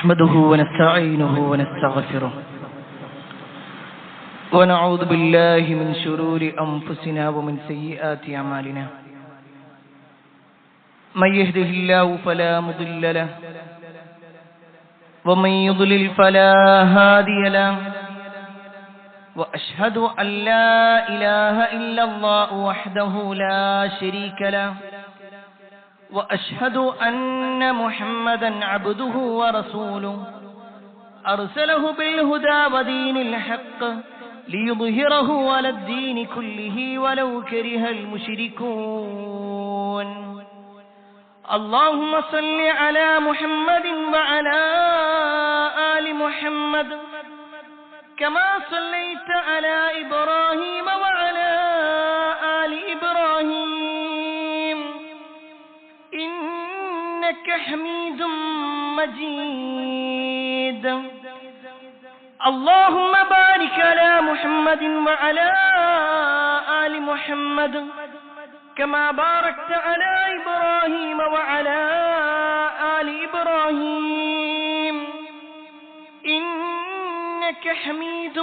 نحمده ونستعينه ونستغفره ونعوذ بالله من شرور أنفسنا ومن سيئات أعمالنا من يهده الله فلا مضل له ومن يضلل فلا هادي له وأشهد أن لا إله إلا الله وحده لا شريك له وأشهد أن محمدا عبده ورسوله أرسله بالهدى ودين الحق ليظهره على الدين كله ولو كره المشركون اللهم صل على محمد وعلى آل محمد كما صليت على إبراهيم وعلى آل إبراهيم إنك حميد مجيد اللهم بارك على محمد وعلى آل محمد كما باركت على إبراهيم وعلى آل إبراهيم إنك حميد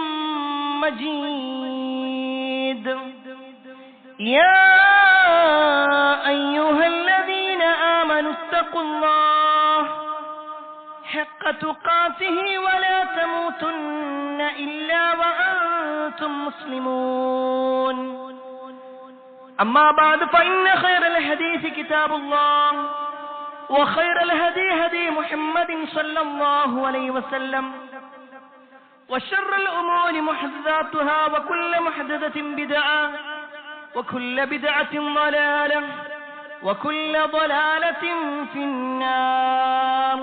مجيد يا أيها الذين آمنوا اتقوا الله حق تقاته ولا تموتن إلا وأنتم مسلمون أما بعد فإن خير الحديث كتاب الله وخير الهدي هدي محمد صلى الله عليه وسلم وشر الأمور محدثاتها وكل محدثة بدعة وكل بدعة ضلالة وكل ضلالة في النار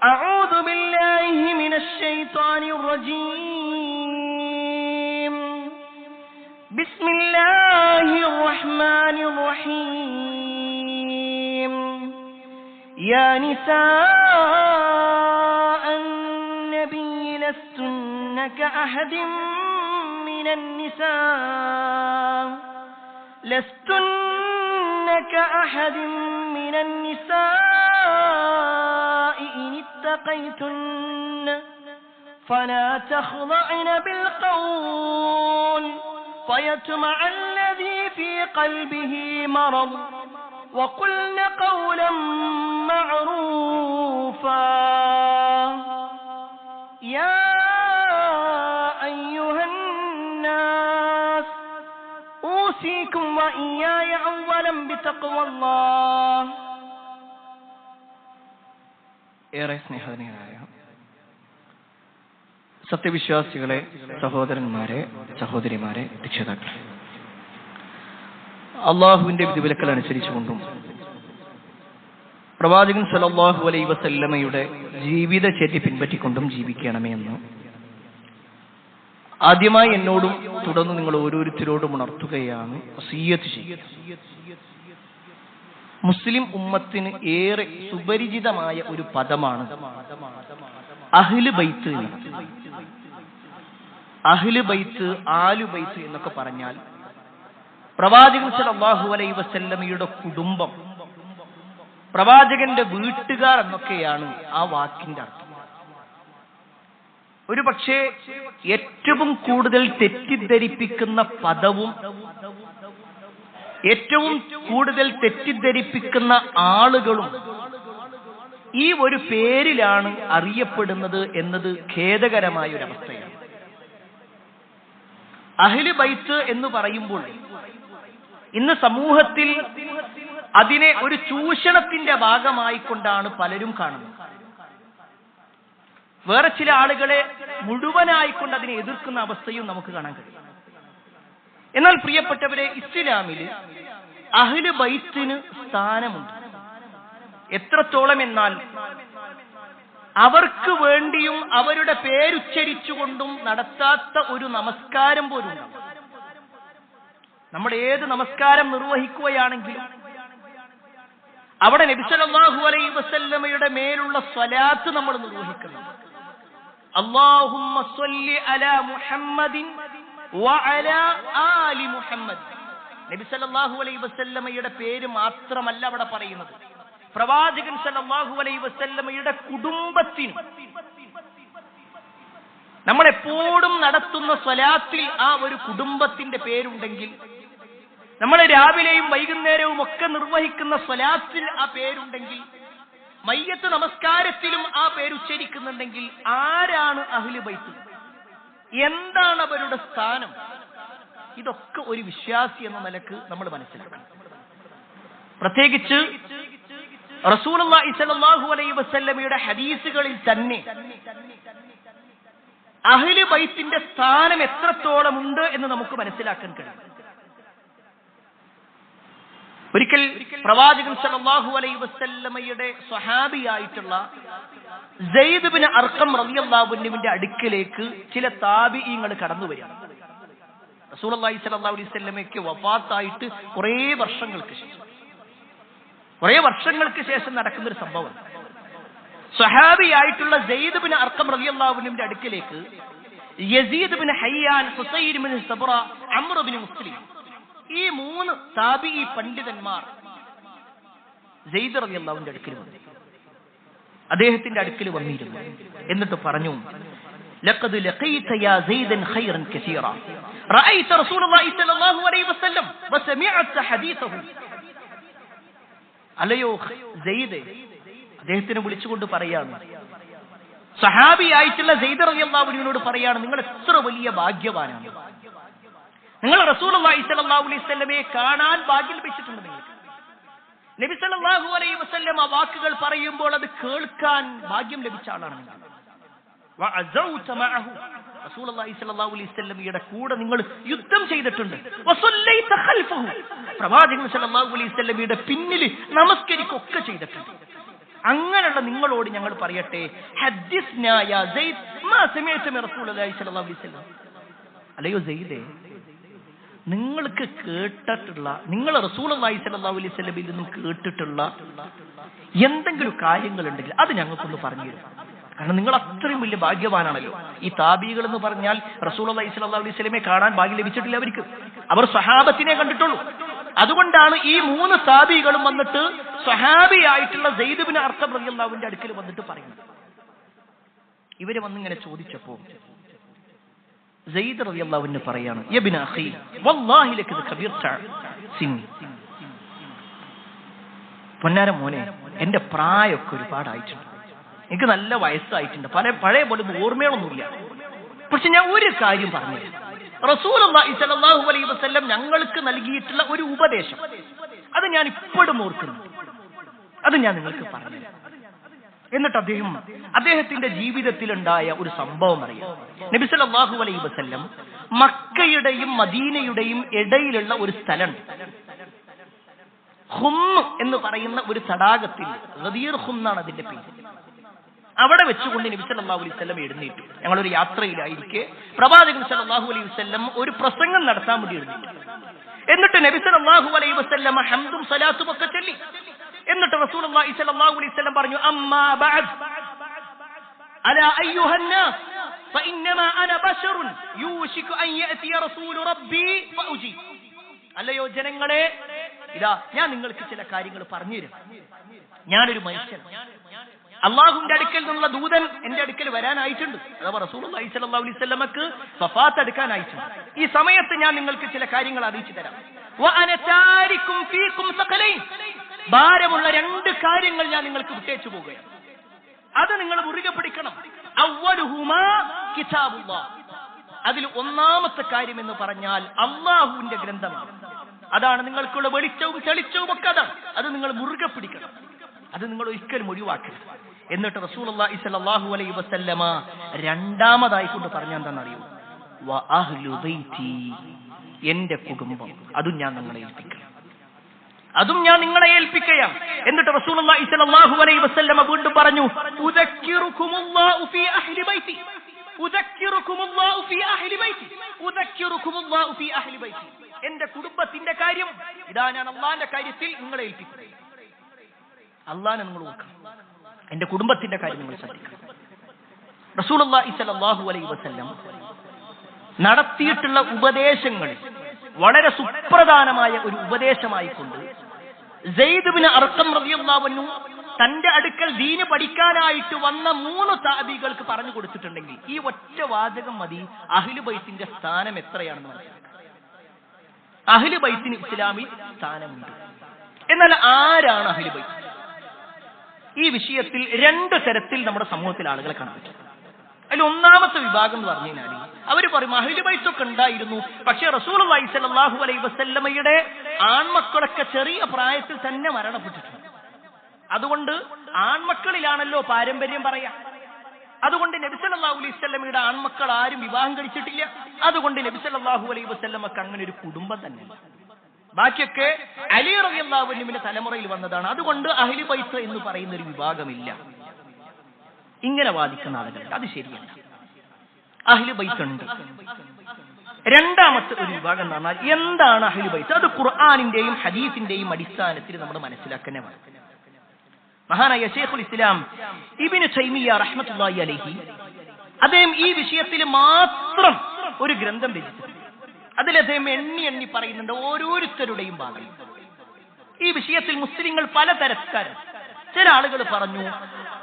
أعوذ بالله من الشيطان الرجيم بسم الله الرحمن الرحيم يا نساء النبي لستن كأحد من النساء لستن كأحد من النساء إن اتقيتن فلا تخضعن بالقول فيطمع الذي في قلبه مرض وقلن قولا معروفا يا أيها الناس أوصيكم وإياي أولا بتقوى الله ഏറെ സ്നേഹനീയരായ സത്യവിശ്വാസികളെ, സഹോദരന്മാരെ, സഹോദരിമാരെ, രക്ഷിതാക്കളെ, അള്ളാഹുവിന്റെ വിധിവിലക്കൽ അനുസരിച്ചുകൊണ്ടും പ്രവാചകൻ സല്ലല്ലാഹു അലൈഹി വസല്ലമയുടെ ജീവിതചര്യ പിൻപറ്റിക്കൊണ്ടും ജീവിക്കണമേ എന്ന് ആദ്യമായി എന്നോടും തുടർന്ന് നിങ്ങൾ ഓരോരുത്തരോടും ഉണർത്തുകയാണ്, വസിയ്യത്ത് ചെയ്യുക. മുസ്ലിം ഉമ്മത്തിന് ഏറെ സുപരിചിതമായ ഒരു പദമാണ് അഹ്ലു ബൈത്ത്. അഹ്ലു ബൈത്ത്, ആലു ബൈത്ത് എന്നൊക്കെ പറഞ്ഞാൽ പ്രവാചകൻ സല്ലല്ലാഹു അലൈഹി വസല്ലമയുടെ കുടുംബം, പ്രവാചകന്റെ വീട്ടുകാർ എന്നൊക്കെയാണ് ആ വാക്കിന്റെ അർത്ഥം. ഒരു പക്ഷേ ഏറ്റവും കൂടുതൽ തെറ്റിദ്ധരിപ്പിക്കുന്ന പദവും ഏറ്റവും കൂടുതൽ തെറ്റിദ്ധരിപ്പിക്കുന്ന ആളുകളും ഈ ഒരു പേരിലാണ് അറിയപ്പെടുന്നത് എന്നത് ഖേദകരമായ ഒരു അവസ്ഥയാണ്. അഹ്ലു ബൈത്ത് എന്ന് പറയുമ്പോൾ ഇന്ന് സമൂഹത്തിൽ അതിനെ ഒരു ചൂഷണത്തിന്റെ ഭാഗമായി കൊണ്ടാണ് പലരും കാണുന്നത്. വേറെ ചില ആളുകളെ മുഴുവനായിക്കൊണ്ട് അതിനെ എതിർക്കുന്ന അവസ്ഥയും നമുക്ക് കാണാൻ കഴിയും. എന്നാൽ പ്രിയപ്പെട്ടവരെ, ഇസ്ലാമില് അഹ്ലു ബൈത്തിന് സ്ഥാനമുണ്ട്. എത്രത്തോളം എന്നാൽ അവർക്ക് വേണ്ടിയും അവരുടെ പേരുച്ചരിച്ചുകൊണ്ടും നടത്താത്ത ഒരു നമസ്കാരം പോലും. നമ്മൾ ഏത് നമസ്കാരം നിർവഹിക്കുകയാണെങ്കിലും അവിടെ നബി സല്ലല്ലാഹു അലൈഹി വസല്ലമയുടെ മേലുള്ള സ്വലാത്ത് നമ്മൾ നിർവഹിക്കുന്നു. അല്ലാഹുമ്മ സ്വല്ലി അലാ മുഹമ്മദിൻ വഅലാ ആലി മുഹമ്മദ്. നബി സല്ലല്ലാഹു അലൈഹി വസല്ലമയുടെ പേര് മാത്രമല്ല അവിടെ പറയുന്നത്, പ്രവാചകൻ സല്ലല്ലാഹു അലൈഹി വസല്ലമയുടെ കുടുംബത്തിനും നമ്മളെപ്പോഴും നടത്തുന്ന സ്വലാത്തിൽ ആ ഒരു കുടുംബത്തിന്റെ പേരുണ്ടെങ്കിൽ, നമ്മൾ രാവിലെയും വൈകുന്നേരവും ഒക്കെ നിർവഹിക്കുന്ന സ്വലാത്തിൽ ആ പേരുണ്ടെങ്കിൽ, മയ്യത്ത് നമസ്കാരത്തിലും ആ പേരുച്ചരിക്കുന്നുണ്ടെങ്കിൽ, ആരാണ് അഹ്ലു ബൈത്ത്, എന്താണ് അവരുടെ സ്ഥാനം, ഇതൊക്കെ ഒരു വിശ്വാസി എന്ന നിലക്ക് നമ്മൾ മനസ്സിലാക്കണം. പ്രത്യേകിച്ച് റസൂലുള്ളാഹി സ്വല്ലല്ലാഹു അലൈഹി വസല്ലമയുടെ ഹദീസുകളിൽ തന്നെ അഹ്ലു ബൈത്തിന്റെ സ്ഥാനം എത്രത്തോളം ഉണ്ട് എന്ന് നമുക്ക് മനസ്സിലാക്കാൻ കഴിയും. ഒരിക്കൽ പ്രവാചകൻ സല്ലല്ലാഹു അലൈഹി വസല്ലമയുടെ സ്വഹാബിയായിട്ടുള്ള സെയ്ദ് ഇബ്നു അർഖം റളിയല്ലാഹു അൻഹുവിന്റെ അടുക്കലേക്ക് ചില താബിഈങ്ങൾ കടന്നു വരികയാണ്. റസൂലുള്ളാഹി സ്വല്ലല്ലാഹു അലൈഹി വസല്ലമയ്ക്ക് വഫാത്തായിട്ട് കുറേ വർഷങ്ങൾക്ക് ശേഷം നടക്കുന്ന ഒരു സംഭവം. സ്വഹാബിയായിട്ടുള്ള സെയ്ദ് ഇബ്നു അർഖം റളിയല്ലാഹു അൻഹുവിന്റെ അടുക്കലേക്ക് യസീദ് ഇബ്നു ഹയ്യാൻ, ഹുസൈൻ ഇബ്നു സബ്റ, അംർ ഇബ്നു മുസ്ലിം, ഈ 3 താബിഈ പണ്ഡിതന്മാർ സെയ്ദ് റളിയല്ലാഹുവിന്റെ അടുക്കൽ വന്നു. അദ്ദേഹത്തിന്റെ അടുക്കൽ വന്നിരുന്നു. എന്നിട്ട് പറഞ്ഞു, ലഖദ് ലഖീത യാ സെയ്ദൻ ഖൈറൻ കസീറ റഅയ്ത റസൂലുള്ളാഹി സ്വല്ലല്ലാഹു അലൈഹി വസല്ലം വസമിഅത ഹദീസഹു. അല്ലയോ സെയ്ദ്, അദ്ദേഹത്തിനെ വിളിച്ചുകൊണ്ട് പറയാണ്, സഹാബിയായിട്ടുള്ള സെയ്ദ് റളിയല്ലാഹു അൻഹുവിനോട് പറയാണ്, നിങ്ങൾ എത്ര വലിയ ഭാഗ്യവാനാണ്, നിങ്ങൾ റസൂലുള്ളാഹി സ്വല്ലല്ലാഹു അലൈഹി വസല്ലമയെ കാണാൻ ഭാഗ്യം ലഭിച്ചിട്ടുണ്ട്. നിങ്ങൾക്ക് നബി സല്ലല്ലാഹു അലൈഹി വസല്ലം ആ വാക്കുകൾ പറയുമ്പോൾ അത് കേൾക്കാൻ ഭാഗ്യം ലഭിച്ച ആളാണ് നിങ്ങൾ. വഅസൗത മഅഹു, റസൂലുള്ളാഹി സ്വല്ലല്ലാഹു അലൈഹി വസല്ലമയുടെ കൂടെ നിങ്ങൾ യുദ്ധം ചെയ്തിട്ടുണ്ട്. വസല്ലൈത ഖൽഫഹു, പ്രവാചകൻ സല്ലല്ലാഹു അലൈഹി വസല്ലമയുടെ പിന്നിൽ നമസ്കരിക്കുകയൊക്കെ ചെയ്തിട്ടുണ്ട്. അങ്ങനെയുള്ള നിങ്ങളോട് ഞങ്ങൾ പറയട്ടെ, ഹദ്ദിസ്നാ യാ സെയ്ദ് മാ സമിഅത മിൻ റസൂലുള്ളാഹി സ്വല്ലല്ലാഹു അലൈഹി വസല്ലം. അല്ലയോ സെയ്ദേ, നിങ്ങൾക്ക് കേട്ടിട്ടുള്ള, നിങ്ങൾ റസൂലുള്ളാഹി സ്വല്ലല്ലാഹു അലൈഹി വസല്ലമയിൽ നിന്നും കേട്ടിട്ടുള്ള എന്തെങ്കിലും കാര്യങ്ങളുണ്ടെങ്കിൽ അത് ഞങ്ങൾക്കൊന്ന് പറഞ്ഞു തരും. കാരണം നിങ്ങൾ അത്രയും വലിയ ഭാഗ്യവാനാണല്ലോ. ഈ താബികൾ എന്ന് പറഞ്ഞാൽ റസൂലുള്ളാഹി സ്വല്ലല്ലാഹു അലൈഹി വസല്ലമയെ കാണാൻ ഭാഗ്യം ലഭിച്ചിട്ടില്ല അവർക്ക്, അവർ സ്വഹാബത്തിനെ കണ്ടിട്ടുള്ളൂ. അതുകൊണ്ടാണ് ഈ 3 താബികളും വന്നിട്ട് സ്വഹാബിയായിട്ടുള്ള സെയ്ദ് ഇബ്നു അർഖം റളിയല്ലാഹുവിന്റെ അടുക്കൽ വന്നിട്ട് പറയുന്നത്. ഇവര് വന്നിങ്ങനെ ചോദിച്ചപ്പോൾ സെയ്ദ് റളിയല്ലാഹു അൻഹു പറയാണ്, യബ്ന അഖി വല്ലാഹി ലക കബീർത സിന്നി, പൊന്നാര മോനെ, എന്റെ പ്രായമൊക്കെ ഒരുപാടായിട്ടുണ്ട്, എനിക്ക് നല്ല വയസ്സായിട്ടുണ്ട്, പഴയ പോലെ ഓർമ്മകളൊന്നുമില്ല. പക്ഷെ ഞാൻ ഒരു കാര്യം പറഞ്ഞു, റസൂലുള്ളാഹി സ്വല്ലല്ലാഹു അലൈഹി വസല്ലം ഞങ്ങൾക്ക് നൽകിയിട്ടുള്ള ഒരു ഉപദേശം, അത് ഞാൻ ഇപ്പോഴും ഓർക്കുന്നു, അത് ഞാൻ നിങ്ങൾക്ക് പറഞ്ഞു. എന്നിട്ട് അദ്ദേഹത്തിന്റെ ജീവിതത്തിലുണ്ടായ ഒരു സംഭവം അറിയാം. നബി സല്ലല്ലാഹു അലൈഹി വസല്ലം മക്കയുടെയും മദീനയുടെയും ഇടയിലുള്ള ഒരു സ്ഥലമുണ്ട്, ഖും എന്ന് പറയുന്ന ഒരു തടാകത്തിൽ, ഗദീർ ഖും എന്നാണ് അതിന്റെ പേര്. അവിടെ വെച്ചുകൊണ്ട് നബി സല്ലല്ലാഹു അലൈഹി വസല്ലം എഴുന്നേറ്റു. ഞങ്ങളൊരു യാത്രയിലായിരിക്കെ പ്രവാചകൻ സല്ലല്ലാഹു അലൈഹി വസല്ലം ഒരു പ്രസംഗം നടത്താൻ വേണ്ടി എഴുന്നേറ്റു. എന്നിട്ട് നബി സല്ലല്ലാഹു അലൈഹി വസല്ലം ഹംദും സലാത്തും ഒക്കെ ചൊല്ലി. എന്നിട്ട് റസൂലുള്ളാഹി സ്വല്ലല്ലാഹു അലൈഹി വസല്ലം പറഞ്ഞു, അമ്മാ ബഅദ് അലാ അയ്യുഹന്നാസ് ഫഇന്നമാ അന ബശറുൻ യൂശികു അൻ യഅതി റസൂലു റബ്ബി ഫഉജീബ്. അല്ലയോ ജനങ്ങളെ, ഇതാ ഞാൻ നിങ്ങൾക്ക് ചില കാര്യങ്ങൾ പറഞ്ഞു തരാം. ഞാനൊരു മനുഷ്യൻ, അള്ളാഹുവിന്റെ അടുക്കൽ നിന്നുള്ള ദൂതൻ എന്റെ അടുക്കൽ വരാനായിട്ടുണ്ട്. അഥവാ റസൂലുള്ളാഹി സ്വല്ലല്ലാഹു അലൈഹി വസല്ലമക്ക് വഫാത്ത് എടുക്കാനായിട്ടുണ്ട്. ഈ സമയത്ത് ഞാൻ നിങ്ങൾക്ക് ചില കാര്യങ്ങൾ അറിയിച്ചു തരാം. വഅന താരിക്കും ഫീകും സഖലൈൻ, ഭാരമുള്ള 2 കാര്യങ്ങൾ ഞാൻ നിങ്ങൾക്ക് വിട്ടേച്ചു പോകുകയാണ്. അത് നിങ്ങൾ മുറുകെ പിടിക്കണം. അവ്വലുഹുമാ കിതാബുല്ലാഹ്, അതിൽ ഒന്നാമത്തെ കാര്യം എന്ന് പറഞ്ഞാൽ അള്ളാഹുവിന്റെ ഗ്രന്ഥമാണ്. അതാണ് നിങ്ങൾക്കുള്ള വെളിച്ചവും തെളിച്ചവും ഒക്കെ അതാണ്. അത് നിങ്ങൾ മുറുകെ പിടിക്കണം, അത് നിങ്ങൾ ഒരിക്കലും ഒഴിവാക്കരുത്. എന്നിട്ട് റസൂലുള്ളാഹി സ്വല്ലല്ലാഹു അലൈഹി വസല്ലമ രണ്ടാമതായി കൊണ്ട് പറഞ്ഞാൽ എന്താണെന്നറിയോ, വ അഹ്ലു ബൈതി, എന്റെ കുടുംബം, അതും ഞാൻ നിങ്ങളെ ഏൽപ്പിക്കുകയാണ്. എന്നിട്ട് റസൂലുള്ളാഹി സ്വല്ലല്ലാഹു അലൈഹി വസല്ലമ വീണ്ടും പറഞ്ഞു, ഉദക്കിറുകുമുല്ലാഹു ഫീ അഹ്ലി ബൈതി, ഉദക്കിറുകുമുല്ലാഹു ഫീ അഹ്ലി ബൈതി, ഉദക്കിറുകുമുല്ലാഹു ഫീ അഹ്ലി ബൈതി. എന്റെ കുടുംബത്തിന്റെ കാര്യം ഇതാ ഞാൻ അള്ളാന്റെ കാര്യത്തിൽ നിങ്ങളെ ഏൽപ്പിക്കുന്നു. അള്ളാനെ നിങ്ങൾ നോക്കണം, എന്റെ കുടുംബത്തിന്റെ കാര്യം നിങ്ങൾ ശ്രദ്ധിക്കണം. റസൂലുള്ളാഹി സ്വല്ലല്ലാഹു അലൈഹി വസല്ലം നടത്തിയിട്ടുള്ള ഉപദേശങ്ങളിൽ വളരെ സുപ്രധാനമായ ഒരു ഉപദേശമായിക്കൊണ്ട് സെയ്ദ് ഇബ്നു അർഖം റളിയല്ലാഹു അൻഹു തന്റെ അടുക്കൽ ദീന് പഠിക്കാനായിട്ട് വന്ന 3 സഹാബികൾക്ക് പറഞ്ഞു കൊടുത്തിട്ടുണ്ടെങ്കിൽ ഈ ഒറ്റ വാചകം മതി അഹ്ലു ബൈത്തിന്റെ സ്ഥാനം എത്രയാണെന്ന് മനസ്സിലാക്കാൻ. അഹ്ലു ബൈത്തിന് ഇസ്ലാമിൽ സ്ഥാനമുണ്ട്. എന്നാൽ ആരാണ് അഹ്ലു ബൈത്ത്? ഈ വിഷയത്തിൽ 2 തരത്തിൽ നമ്മുടെ സമൂഹത്തിൽ ആളുകളെ കാണാൻ പറ്റും. അതിൽ ഒന്നാമത്തെ വിഭാഗം എന്ന് പറഞ്ഞു കഴിഞ്ഞാൽ അവർ പറയും അഹ്ലു ബൈത്തൊക്കെ ഉണ്ടായിരുന്നു, പക്ഷേ റസൂലുള്ളാഹി സ്വല്ലല്ലാഹു അലൈഹി വസല്ലമയുടെ ആൺമക്കളൊക്കെ ചെറിയ പ്രായത്തിൽ തന്നെ മരണപ്പെട്ടിട്ടുണ്ട്. അതുകൊണ്ട് ആൺമക്കളിലാണല്ലോ പാരമ്പര്യം പറയാ. അതുകൊണ്ട് നബി സല്ലല്ലാഹു അലൈഹി വസല്ലമയുടെ ആൺമക്കൾ ആരും വിവാഹം കഴിച്ചിട്ടില്ല. അതുകൊണ്ട് നബി സല്ലല്ലാഹു അലൈഹി വസല്ലമക്ക് അങ്ങനെ ഒരു കുടുംബം തന്നെ. ബാക്കിയൊക്കെ അലി റളിയല്ലാഹു അൻഹുവിന്റെ തലമുറയിൽ വന്നതാണ്. അതുകൊണ്ട് അഹ്ലു ബൈത്ത് എന്ന് പറയുന്ന ഒരു വിഭാഗമില്ല. ഇങ്ങനെ വാദിക്കുന്ന ആളുകളുണ്ട്. അത് ശരിയല്ല. അഹ്ലു ബൈത്ത് ഉണ്ട്. രണ്ടാമത്തെ ഒരു വിഭാഗം എന്ന് പറഞ്ഞാൽ എന്താണ് അഹ്ലു ബൈത്ത്? അത് ഖുർആനിന്റെയും ഹദീസിന്റെയും അടിസ്ഥാനത്തിൽ നമ്മൾ മനസ്സിലാക്കണേ വേണം. മഹാനായ ശൈഖുൽ ഇസ്ലാം ഇബ്നു തൈമിയ്യ റഹ്മത്തുള്ളാഹി അലൈഹി അദ്ദേഹം ഈ വിഷയത്തിൽ മാത്രം ഒരു ഗ്രന്ഥം രചിച്ചു. അതിൽ അദ്ദേഹം എണ്ണി പറയുന്നുണ്ട് ഓരോരുത്തരുടെയും ഭാഗം. ഈ വിഷയത്തിൽ മുസ്ലിങ്ങൾ പലതരക്കാരാണ്. ചില ആളുകൾ പറഞ്ഞു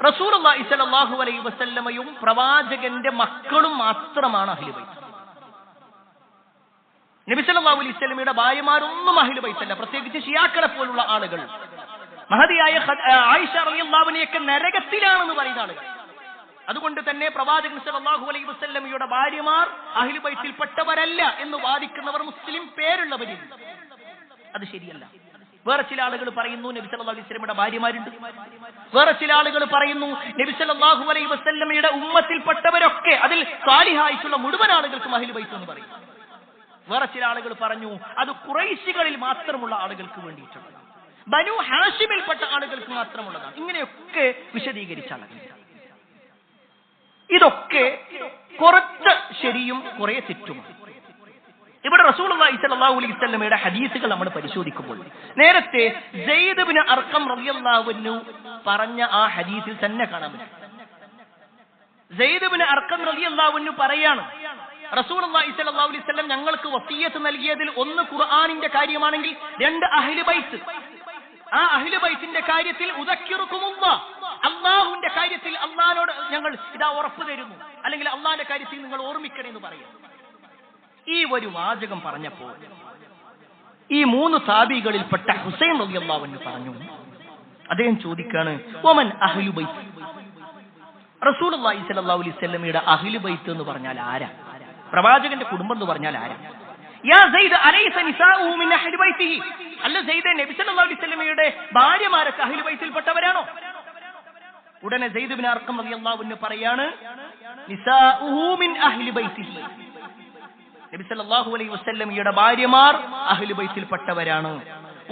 റസൂലുള്ളാഹി സ്വല്ലല്ലാഹു അലൈഹി വസല്ലമയും പ്രവാചകന്റെ മക്കളും മാത്രമാണ് അഹ്ലു ബൈത്ത്. നബി സല്ലല്ലാഹു അലൈഹി വസല്ലമയുടെ ഭാര്യമാരൊന്നും അഹ്ലു ബൈത്തല്ല. പ്രത്യേകിച്ച് ഷിയാക്കളെ പോലുള്ള ആളുകൾ, മഹദിയായ ആയിഷ റളിയല്ലാഹു അൻഹയൊക്കെ നരകത്തിലാണെന്ന് പറയുന്ന ആളുകൾ. അതുകൊണ്ട് തന്നെ പ്രവാചകൻ സല്ലല്ലാഹു അലൈഹി വസല്ലമയുടെ ഭാര്യമാർ അഹ്ലു ബൈത്തിൽപ്പെട്ടവരല്ല എന്ന് വാദിക്കുന്നവർ മുസ്ലിം പേരുള്ളവരുണ്ട്. അത് ശരിയല്ല. വേറെ ചില ആളുകൾ പറയുന്നു നബി സല്ലല്ലാഹു അലൈഹി വസല്ലമയുടെ ഭാര്യമാരുണ്ട്. വേറെ ചില ആളുകൾ പറയുന്നു നബി സല്ലല്ലാഹു അലൈഹി വസല്ലമയുടെ ഉമ്മത്തിൽപ്പെട്ടവരൊക്കെ, അതിൽ സാലിഹായിട്ടുള്ള മുഴുവൻ ആളുകൾക്കും അഹ്ലു ബൈത്ത് എന്ന് പറയും. വേറെ ചില ആളുകൾ പറഞ്ഞു അത് ഖുറൈശികളിൽ മാത്രമുള്ള ആളുകൾക്ക് വേണ്ടിയിട്ടുള്ളതാണ്, ബനു ഹാഷിമിൽപ്പെട്ട ആളുകൾക്ക് മാത്രമുള്ളതാണ്. ഇങ്ങനെയൊക്കെ വിശദീകരിച്ച ആളുകൾ. ഇതൊക്കെ കുറച്ച് ശരിയും കുറെ തെറ്റുമാണ്. ഇവിടെ റസൂലുള്ളാഹി സ്വല്ലല്ലാഹു അലൈഹി വസല്ലമയുടെ ഹദീസുകൾ നമ്മൾ പരിശോധിക്കുമ്പോൾ നേരത്തെ സെയ്ദ് ഇബ്നു അർഖം റളിയല്ലാഹു അൻഹു പറഞ്ഞ ആ ഹദീസിൽ തന്നെ കാണാൻ പറ്റും. സെയ്ദ് ഇബ്നു അർഖം റളിയല്ലാഹു അൻഹു പറയാണ് റസൂലുള്ളാഹി സ്വല്ലല്ലാഹു അലൈഹി വസല്ലം ഞങ്ങൾക്ക് വസിയ്യത്ത് നൽകിയതിൽ 1 ഖുർആനിന്റെ കാര്യമാണെങ്കിൽ 2 അഹ്ലു ബൈത്ത്. ആ അഹ്ലു ബൈത്തിന്റെ കാര്യത്തിൽ ഉദക്കിറുക്കുമുല്ലാഹ്, അല്ലാഹുവിന്റെ കാര്യത്തിൽ അല്ലാഹുവോട് ഞങ്ങൾ ഇതാ ഉറപ്പ് തരുന്നു, അല്ലെങ്കിൽ അല്ലാഹുവിന്റെ കാര്യത്തിൽ നിങ്ങൾ ഓർമ്മിക്കണേ എന്ന് പറയും. ഈ ഒരു വാചകം പറഞ്ഞപ്പോൾ ഈ 3 താബികളിൽപ്പെട്ട ഹുസൈൻ റളിയല്ലാഹു അൻഹു പറഞ്ഞു, അദ്ദേഹം ചോദിക്കാണ് വമൻ അഹ്ലു ബൈത്ത്? റസൂലുള്ളാഹി സ്വല്ലല്ലാഹു അലൈഹി വസല്ലമയുടെ അഹ്ലു ബൈത്ത് എന്ന് പറഞ്ഞാൽ ആരാ? പ്രവാചകന്റെ കുടുംബം എന്ന് പറഞ്ഞാൽ ആരാ? യാ സെയ്ദ് അലൈസ നിസാഉഹു മിൻ അഹ്ലി ബൈത്തിഹി? അല്ല സെയ്ദ്, നബി സല്ലല്ലാഹു അലൈഹി വസല്ലമയുടെ ഭാര്യമാരൊക്കെ അഹ്ലു ബൈത്തിൽപ്പെട്ടവരാണോ? ഉടനെ സെയ്ദ് ഇബ്നു അർഖം റളിയല്ലാഹു അൻഹു പറയാണ് നിസാഉഹു മിൻ അഹ്ലി ബൈത്തിഹി. നബി സല്ലല്ലാഹു അലൈഹി വസല്ലമയുടെ ഭാര്യമാർ അഹ്ലു ബൈത്തിൽപ്പെട്ടവരാണ്.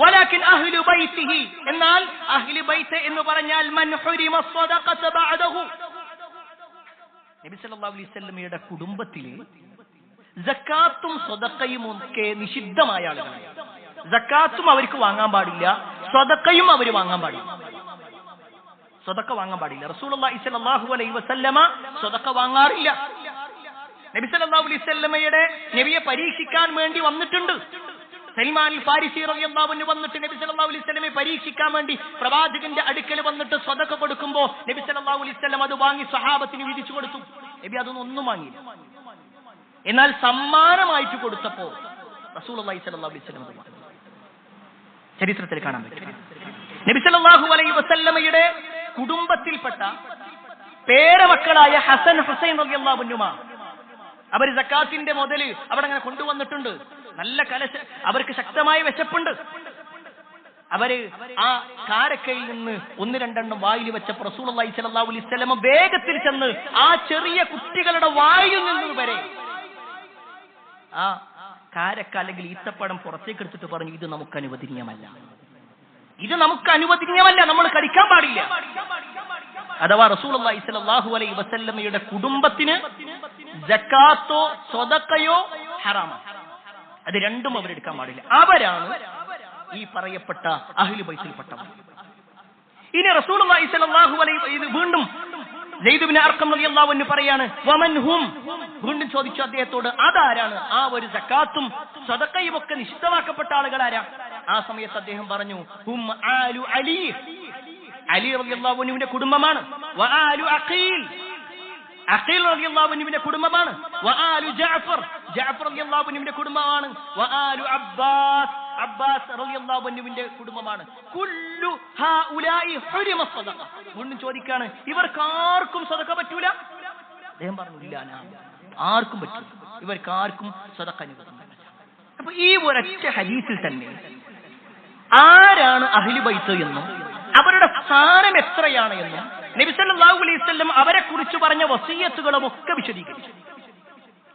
വലാകിൻ അഹ്ലു ബൈത്തിഹി, എന്നാൽ അഹ്ലു ബൈത്ത് എന്ന് പറഞ്ഞാൽ മൻ ഹുരിമ സ്വദഖത ബഅദഹു. നബി സല്ലല്ലാഹു അലൈഹി വസല്ലമയുടെ കുടുംബത്തിൽ സക്കാത്തും സ്വദഖയും ഒക്കെ നിഷിദ്ധമായ ആളുകളാണ്. സക്കാത്തും അവർക്ക് വാങ്ങാൻ പാടില്ല, സ്വദഖയും അവർ വാങ്ങാൻ പാടില്ല. സ്വദഖ വാങ്ങാൻ പാടില്ല. റസൂലുള്ളാഹി സ്വല്ലല്ലാഹു അലൈഹി വസല്ലമ സ്വദഖ വാങ്ങാറില്ല. നബി സല്ലല്ലാഹു അലൈഹി വസല്ലമയുടെ നബിയെ പരീക്ഷിക്കാൻ വേണ്ടി വന്നിട്ടുണ്ട്. സൽമാൻ ഫാരിസി റളിയല്ലാഹു അൻഹു വന്നിട്ട് നബി സല്ലല്ലാഹു അലൈഹി വസല്ലമയെ പരീക്ഷിക്കാൻ വേണ്ടി പ്രവാചകന്റെ അടുക്കൽ വന്നിട്ട് സ്വദഖ കൊടുക്കുമ്പോൾ നബി സല്ലല്ലാഹു അലൈഹി വസല്ലം അത് വാങ്ങി സ്വഹാബത്തിന് വീതിച്ചു കൊടുത്തു. നബി അതൊന്നും വാങ്ങിയില്ല. എന്നാൽ സമ്മാനമായിട്ട് കൊടുത്തപ്പോൾ റസൂലുള്ളാഹി സ്വല്ലല്ലാഹു അലൈഹി വസല്ലം അത് ചരിത്രത്തിൽ കാണാൻ പറ്റും. നബി സല്ലല്ലാഹു അലൈഹി വസല്ലമയുടെ കുടുംബത്തിൽപ്പെട്ട പേരമക്കളായ ഹസൻ ഹുസൈൻ റളിയല്ലാഹു അൻഹുമാ അവർ സക്കാത്തിന്റെ മുതൽ അവിടെ അങ്ങനെ കൊണ്ടുവന്നിട്ടുണ്ട്. നല്ല അവർക്ക് ശക്തമായ വിശപ്പുണ്ട്. അവര് ആ കാരക്കയിൽ നിന്ന് 1-2 വായിൽ വെച്ച റസൂലുള്ളാഹി സ്വല്ലല്ലാഹു അലൈഹി വസല്ലം വേഗത്തിൽ ചെന്ന് ആ ചെറിയ കുട്ടികളുടെ വായിൽ നിന്ന് വരെ ആ കാരക്ക അല്ലെങ്കിൽ ഈത്തപ്പഴം പുറത്തേക്ക് എടുത്തിട്ട് പറഞ്ഞു, ഇത് നമുക്ക് അനുവദനീയമല്ല, ഇത് നമുക്ക് അനുവദനീയമല്ല, നമ്മൾ കഴിക്കാൻ പാടില്ല. അഥവാ റസൂലുള്ളാഹി സ്വല്ലല്ലാഹു അലൈഹി വസല്ലമയുടെ കുടുംബത്തിന് സക്കാത്തോ സ്വദഖയോ ഹറാമാണ്. അത് രണ്ടും അവരെടുക്കാൻ പാടില്ല. അവരാണ് ഈ പറയപ്പെട്ട അഹ്ലു ബൈത്തിൽപ്പെട്ടവർ. ഇനി റസൂലുള്ളാഹി സ്വല്ലല്ലാഹു അലൈഹി വീണ്ടും സെയ്ദ് ഇബ്നു അർഖം റളിയല്ലാഹു അൻഹു പറയാണ് വമൻ ഹും? വീണ്ടും ചോദിച്ചു അദ്ദേഹത്തോട്, അതാരാണ് ആ ഒരു സക്കാത്തും സ്വദഖയും ഒക്കെ നിഷിദ്ധമാക്കപ്പെട്ട ആളുകൾ ആരാ? ആ സമയത്ത് അദ്ദേഹം പറഞ്ഞു ഹും ആലു അലി, അലി റളിയല്ലാഹു അൻഹുവിന്റെ കുടുംബമാണ്. വ ആലു അഖീൽ, അഖീൽ റളിയല്ലാഹു അൻഹുവിന്റെ കുടുംബമാണ്. വ ആലു ജഅഫർ, ജഅഫർ റളിയല്ലാഹു അൻഹുവിന്റെ കുടുംബമാണ്. വ ആലു അബ്ബാസ്, അബ്ബാസ് റളിയല്ലാഹു അൻഹുവിന്റെ കുടുംബമാണ്. കുല്ലു ഹൗലാഇ ഹുരിമ സദഖ. മുന്നും ചോദിക്കാണ്, ഇവർക്കാർക്കും സദഖ പറ്റൂല? അദ്ദേഹം പറഞ്ഞു ഇല്ല, ആർക്കും പറ്റും, ഇവർക്കാർക്കും സദഖ അനുവദിക്കില്ല. അപ്പൊ ഈ ഒരൊറ്റ ഹദീസിൽ തന്നെ ആരാണ് അഹ്ലു ബൈത്ത് എന്നും അവരുടെ സ്ഥാനം എത്രയാണ് എന്നും നബി സല്ലല്ലാഹു അലൈഹി വസല്ലം അവരെ കുറിച്ച് പറഞ്ഞ വസിയത്തുകളും ഒക്കെ വിശദീകരിച്ചു.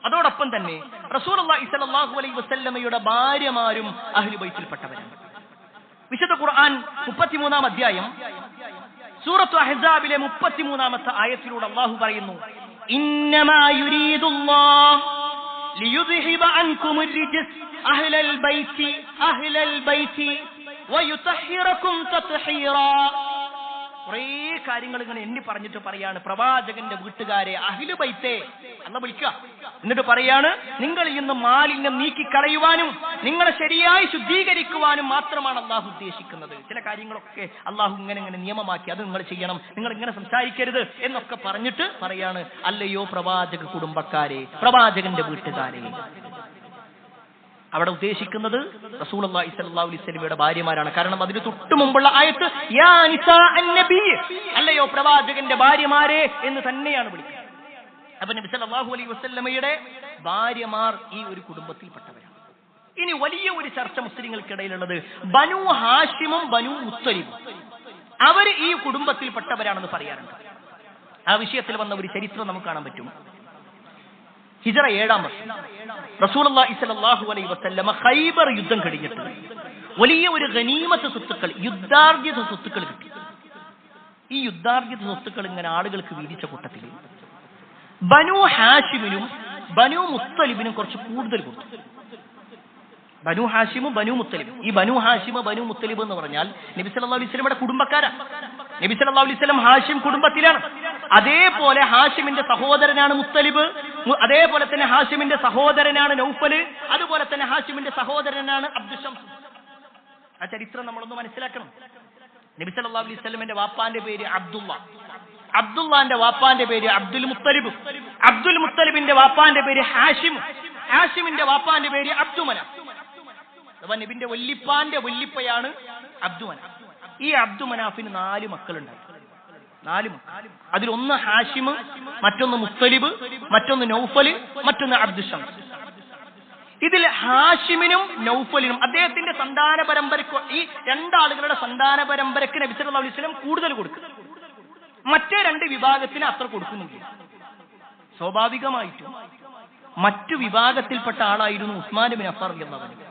അതോടൊപ്പം തന്നെ റസൂലുള്ളാഹി സ്വല്ലല്ലാഹു അലൈഹി വസല്ലമയുടെ ഭാര്യമാരും അഹ്ലു ബൈത്തിൽപ്പെട്ടവരാണ്. വിശുദ്ധ ഖുർആൻ 33-ാം അധ്യായം സൂറത്തു അഹ്സാബിലെ 33-ാമത്തെ ആയത്തിലൂടെ അല്ലാഹു പറയുന്നു, ഇന്നമാ യുരീദുല്ലാഹു ലിയുദ്ഹിബ അൻകുമുർ റിജ്സ് അഹ്ലൽ ബൈത്തി വയുതഹിറകും തത്ഹീറാ. കുറേ കാര്യങ്ങൾ ഇങ്ങനെ എണ്ണി പറഞ്ഞിട്ട് പറയാണ്, പ്രവാചകന്റെ വീട്ടുകാരെ അഹ്ലു ബൈത്തെ അല്ലാഹു വിളിക്കുക. എന്നിട്ട് പറയാണ്, നിങ്ങളിൽ നിന്ന് മാലിന്യം നീക്കിക്കളയുവാനും നിങ്ങളെ ശരിയായി ശുദ്ധീകരിക്കുവാനും മാത്രമാണ് അള്ളാഹു ഉദ്ദേശിക്കുന്നത്. ചില കാര്യങ്ങളൊക്കെ അള്ളാഹു ഇങ്ങനെ നിയമമാക്കി, അത് നിങ്ങൾ ചെയ്യണം, നിങ്ങൾ ഇങ്ങനെ സംസാരിക്കരുത് എന്നൊക്കെ പറഞ്ഞിട്ട് പറയാണ്, അല്ലയോ പ്രവാചക കുടുംബക്കാരെ, പ്രവാചകന്റെ വീട്ടുകാരെ. അവിടെ ഉദ്ദേശിക്കുന്നത് റസൂലുള്ളാഹി സ്വല്ലല്ലാഹു അലൈഹി വസല്ലമയുടെ ഭാര്യമാരാണ്. കാരണം അതിന് തൊട്ടു മുമ്പുള്ള ആയത്ത് യാ നിസാ അൻ-നബി, അല്ലയോ പ്രവാചകന്റെ ഭാര്യമാരെ എന്ന് തന്നെയാണ് വിളിക്കുന്നത്. അപ്പൊ നബി സല്ലല്ലാഹു അലൈഹി വസല്ലമയുടെ ഭാര്യമാർ ഈ ഒരു കുടുംബത്തിൽപ്പെട്ടവരാണ്. ഇനി വലിയ ഒരു ചർച്ച മുസ്ലിങ്ങൾക്കിടയിലുള്ളത് ബനു ഹാഷിമും ബനു മുത്തലിബും, അവർ ഈ കുടുംബത്തിൽപ്പെട്ടവരാണെന്ന് പറയാറുണ്ട്. ആ വിഷയത്തിൽ വന്ന ഒരു ചരിത്രം നമുക്ക് കാണാൻ പറ്റും. ഹിജറ 7-ാം വർഷം റസൂലുള്ളാഹി സ്വല്ലല്ലാഹു അലൈഹി വസല്ലമ ഖൈബർ യുദ്ധം കഴിഞ്ഞിട്ട് വലിയ ഒരു ഗനീമത്ത് സ്വത്തുക്കൾ, യുദ്ധാർജിത സ്വത്തുക്കൾ കിട്ടി. ഈ യുദ്ധാർജിത സ്വത്തുക്കൾ ഇങ്ങനെ ആളുകൾക്ക് വീതിച്ച കൂട്ടത്തിൽ ബനു ഹാഷിമിനും ബനു മുത്തലിബിനും കുറച്ച് കൂടുതൽ കൊടുത്തു. ബനു ഹാഷിമും ബനു മുത്തലിബ്, ഈ ബനു ഹാഷിമ ബനു മുത്തലിബ് എന്ന് പറഞ്ഞാൽ നബി സല്ലല്ലാഹു അലൈഹി വസല്ലമയുടെ കുടുംബക്കാരാണ്. നബി സല്ലല്ലാഹു അലൈഹി വസല്ലം ഹാഷിം കുടുംബത്തിലാണ്. അതേപോലെ ഹാഷിമിന്റെ സഹോദരനാണ് മുത്തലിബ്, അതേപോലെ തന്നെ ഹാഷിമിന്റെ സഹോദരനാണ് നൗഫല്, അതുപോലെ തന്നെ ഹാഷിമിന്റെ സഹോദരനാണ് അബ്ദുൽ ഷംസ്. ആ ചരിത്രം നമ്മളൊന്ന് മനസ്സിലാക്കണം. നബി സല്ലല്ലാഹു അലൈഹി വസല്ലമയുടെ വാപ്പാന്റെ പേര് അബ്ദുള്ള, അബ്ദുള്ളാന്റെ വാപ്പാന്റെ പേര് അബ്ദുൽ മുത്തലിബ്, അബ്ദുൽ മുത്തലിബിന്റെ വാപ്പാന്റെ പേര് ഹാഷിം, ഹാഷിമിന്റെ വാപ്പാന്റെ പേര് അബ്ദുമനാഫ്. അഥവാ നബിന്റെ വല്ലിപ്പാന്റെ വല്ലിപ്പയാണ് അബ്ദുമനാഫ്. ഈ അബ്ദുമനാഫിന് 4 മക്കളുണ്ടായി, 4 മക്കൾ. അതിലൊന്ന് ഹാഷിം, മറ്റൊന്ന് മുത്തലിബ്, മറ്റൊന്ന് നൗഫല്, മറ്റൊന്ന് അബ്ദുൽ ഷംസ്. ഇതിൽ ഹാഷിമിനും നൗഫലിനും അദ്ദേഹത്തിന്റെ സന്താന പരമ്പരക്ക്, ഈ രണ്ടാളുകളുടെ സന്താന പരമ്പരക്ക് നബി സല്ലല്ലാഹു അലൈഹി വസല്ലം കൂടുതൽ കൊടുക്കും, മറ്റേ 2 വിഭാഗത്തിന് അത്ര കൊടുക്കുന്നില്ല. സ്വാഭാവികമായിട്ടും മറ്റു വിഭാഗത്തിൽപ്പെട്ട ആളായിരുന്നു ഉസ്മാൻ ബിൻ അഫ്ഫാൻ റളിയല്ലാഹു അൻഹു,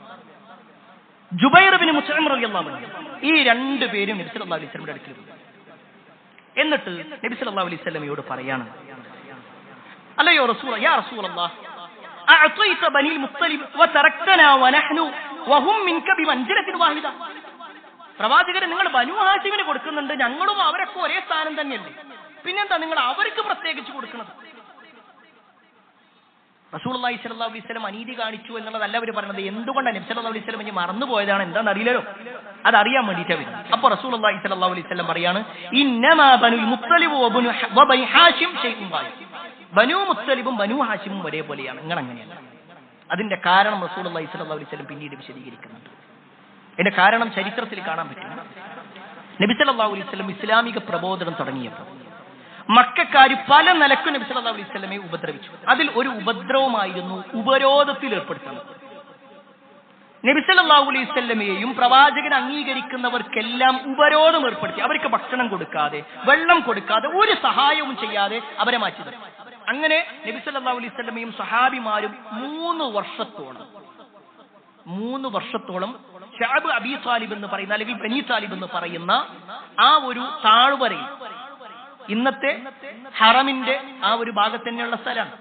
ജുബൈർ ബിൻ മുത്ഇം റളിയല്ലാഹു അൻഹു. ഈ 2 പേരും നബി സല്ലല്ലാഹു അലൈഹി വസല്ലമയുടെ അടുക്കൽ വന്നു. എന്നിട്ട് നബി സല്ലല്ലാഹു അലൈഹി വസല്ലമയോട് പറയാണ്, അല്ലയോ റസൂൽ, യാ റസൂലല്ലാഹ്, അഅതൈത ബനിൽ മുത്തലിബ് വതറക്തനാ വനഹ്നു വഹും മിൻക ബിമൻസിലത്തിൻ വാഹിദ. പ്രവാചകരെ, നിങ്ങൾ ബനു ഹാഷിമിന് കൊടുക്കുന്നുണ്ട്, ഞങ്ങളും അവരൊക്കെ ഒരേ സ്ഥാനം തന്നെയല്ലേ, പിന്നെന്താ നിങ്ങൾ അവർക്ക് പ്രത്യേകിച്ച് കൊടുക്കുന്നത്? റസൂലുള്ളാഹി സ്വല്ലല്ലാഹു അലൈഹി വസല്ലം അനീതി കാണിച്ചു എന്നുള്ളതല്ല അവർ പറഞ്ഞത്. എന്തുകൊണ്ടാണ് നബി സല്ലല്ലാഹു അലൈഹി വസല്ലം ഇനി മറന്നുപോയതാണ്, എന്താണെന്ന് അറിയില്ലല്ലോ, അതറിയാൻ വേണ്ടിയിട്ടാണ് വരുന്നത്. അപ്പോൾ റസൂലുള്ളാഹി സ്വല്ലല്ലാഹു അലൈഹി വസല്ലം പറയാണ്, ഇന്നമാ ബനുൽ മുത്തലിബ് വബനു ഹാഷിം ശൈഉൻ വാഹിദ്. ബനു മുത്തലിബും ബനു ഹാഷിമും ഒരേപോലെയാണ്, നിങ്ങൾ അങ്ങനെയല്ല. അതിന്റെ കാരണം റസൂലുള്ളാഹി സ്വല്ലല്ലാഹു അലൈഹി വസല്ലം പിന്നീട് വിശദീകരിക്കുന്നുണ്ട്. ഇതിന്റെ കാരണം ചരിത്രത്തിൽ കാണാൻ പറ്റും. നബി സല്ലല്ലാഹു അലൈഹി വസല്ലം ഇസ്ലാമിക പ്രബോധനം തുടങ്ങിയപ്പോൾ മക്കക്കാര് പല നിലക്കും നബി സല്ലല്ലാഹു അലൈഹി വസല്ലമയെ ഉപദ്രവിച്ചു. അതിൽ ഒരു ഉപദ്രവമായിരുന്നു ഉപരോധത്തിൽ ഏർപ്പെടുത്തുന്നത്. നബി സല്ലല്ലാഹു അലൈഹി വസല്ലമയെയും പ്രവാചകൻ അംഗീകരിക്കുന്നവർക്കെല്ലാം ഉപരോധം ഏർപ്പെടുത്തി. അവർക്ക് ഭക്ഷണം കൊടുക്കാതെ, വെള്ളം കൊടുക്കാതെ, ഒരു സഹായവും ചെയ്യാതെ അവരെ മാറ്റി നിർത്തി. അങ്ങനെ നബി സല്ലല്ലാഹു അലൈഹി വസല്ലമയും സഹാബിമാരും 3 വർഷത്തോളം ശഅബ് അബീ താലിബ് എന്ന് പറയുന്ന, അല്ലെങ്കിൽ ബനി താലിബ് എന്ന് പറയുന്ന ആ ഒരു താഴ്വരയിൽ, ഇന്നത്തെ ഹറമിന്റെ ആ ഒരു ഭാഗത്ത് തന്നെയുള്ള സ്ഥലമാണ്,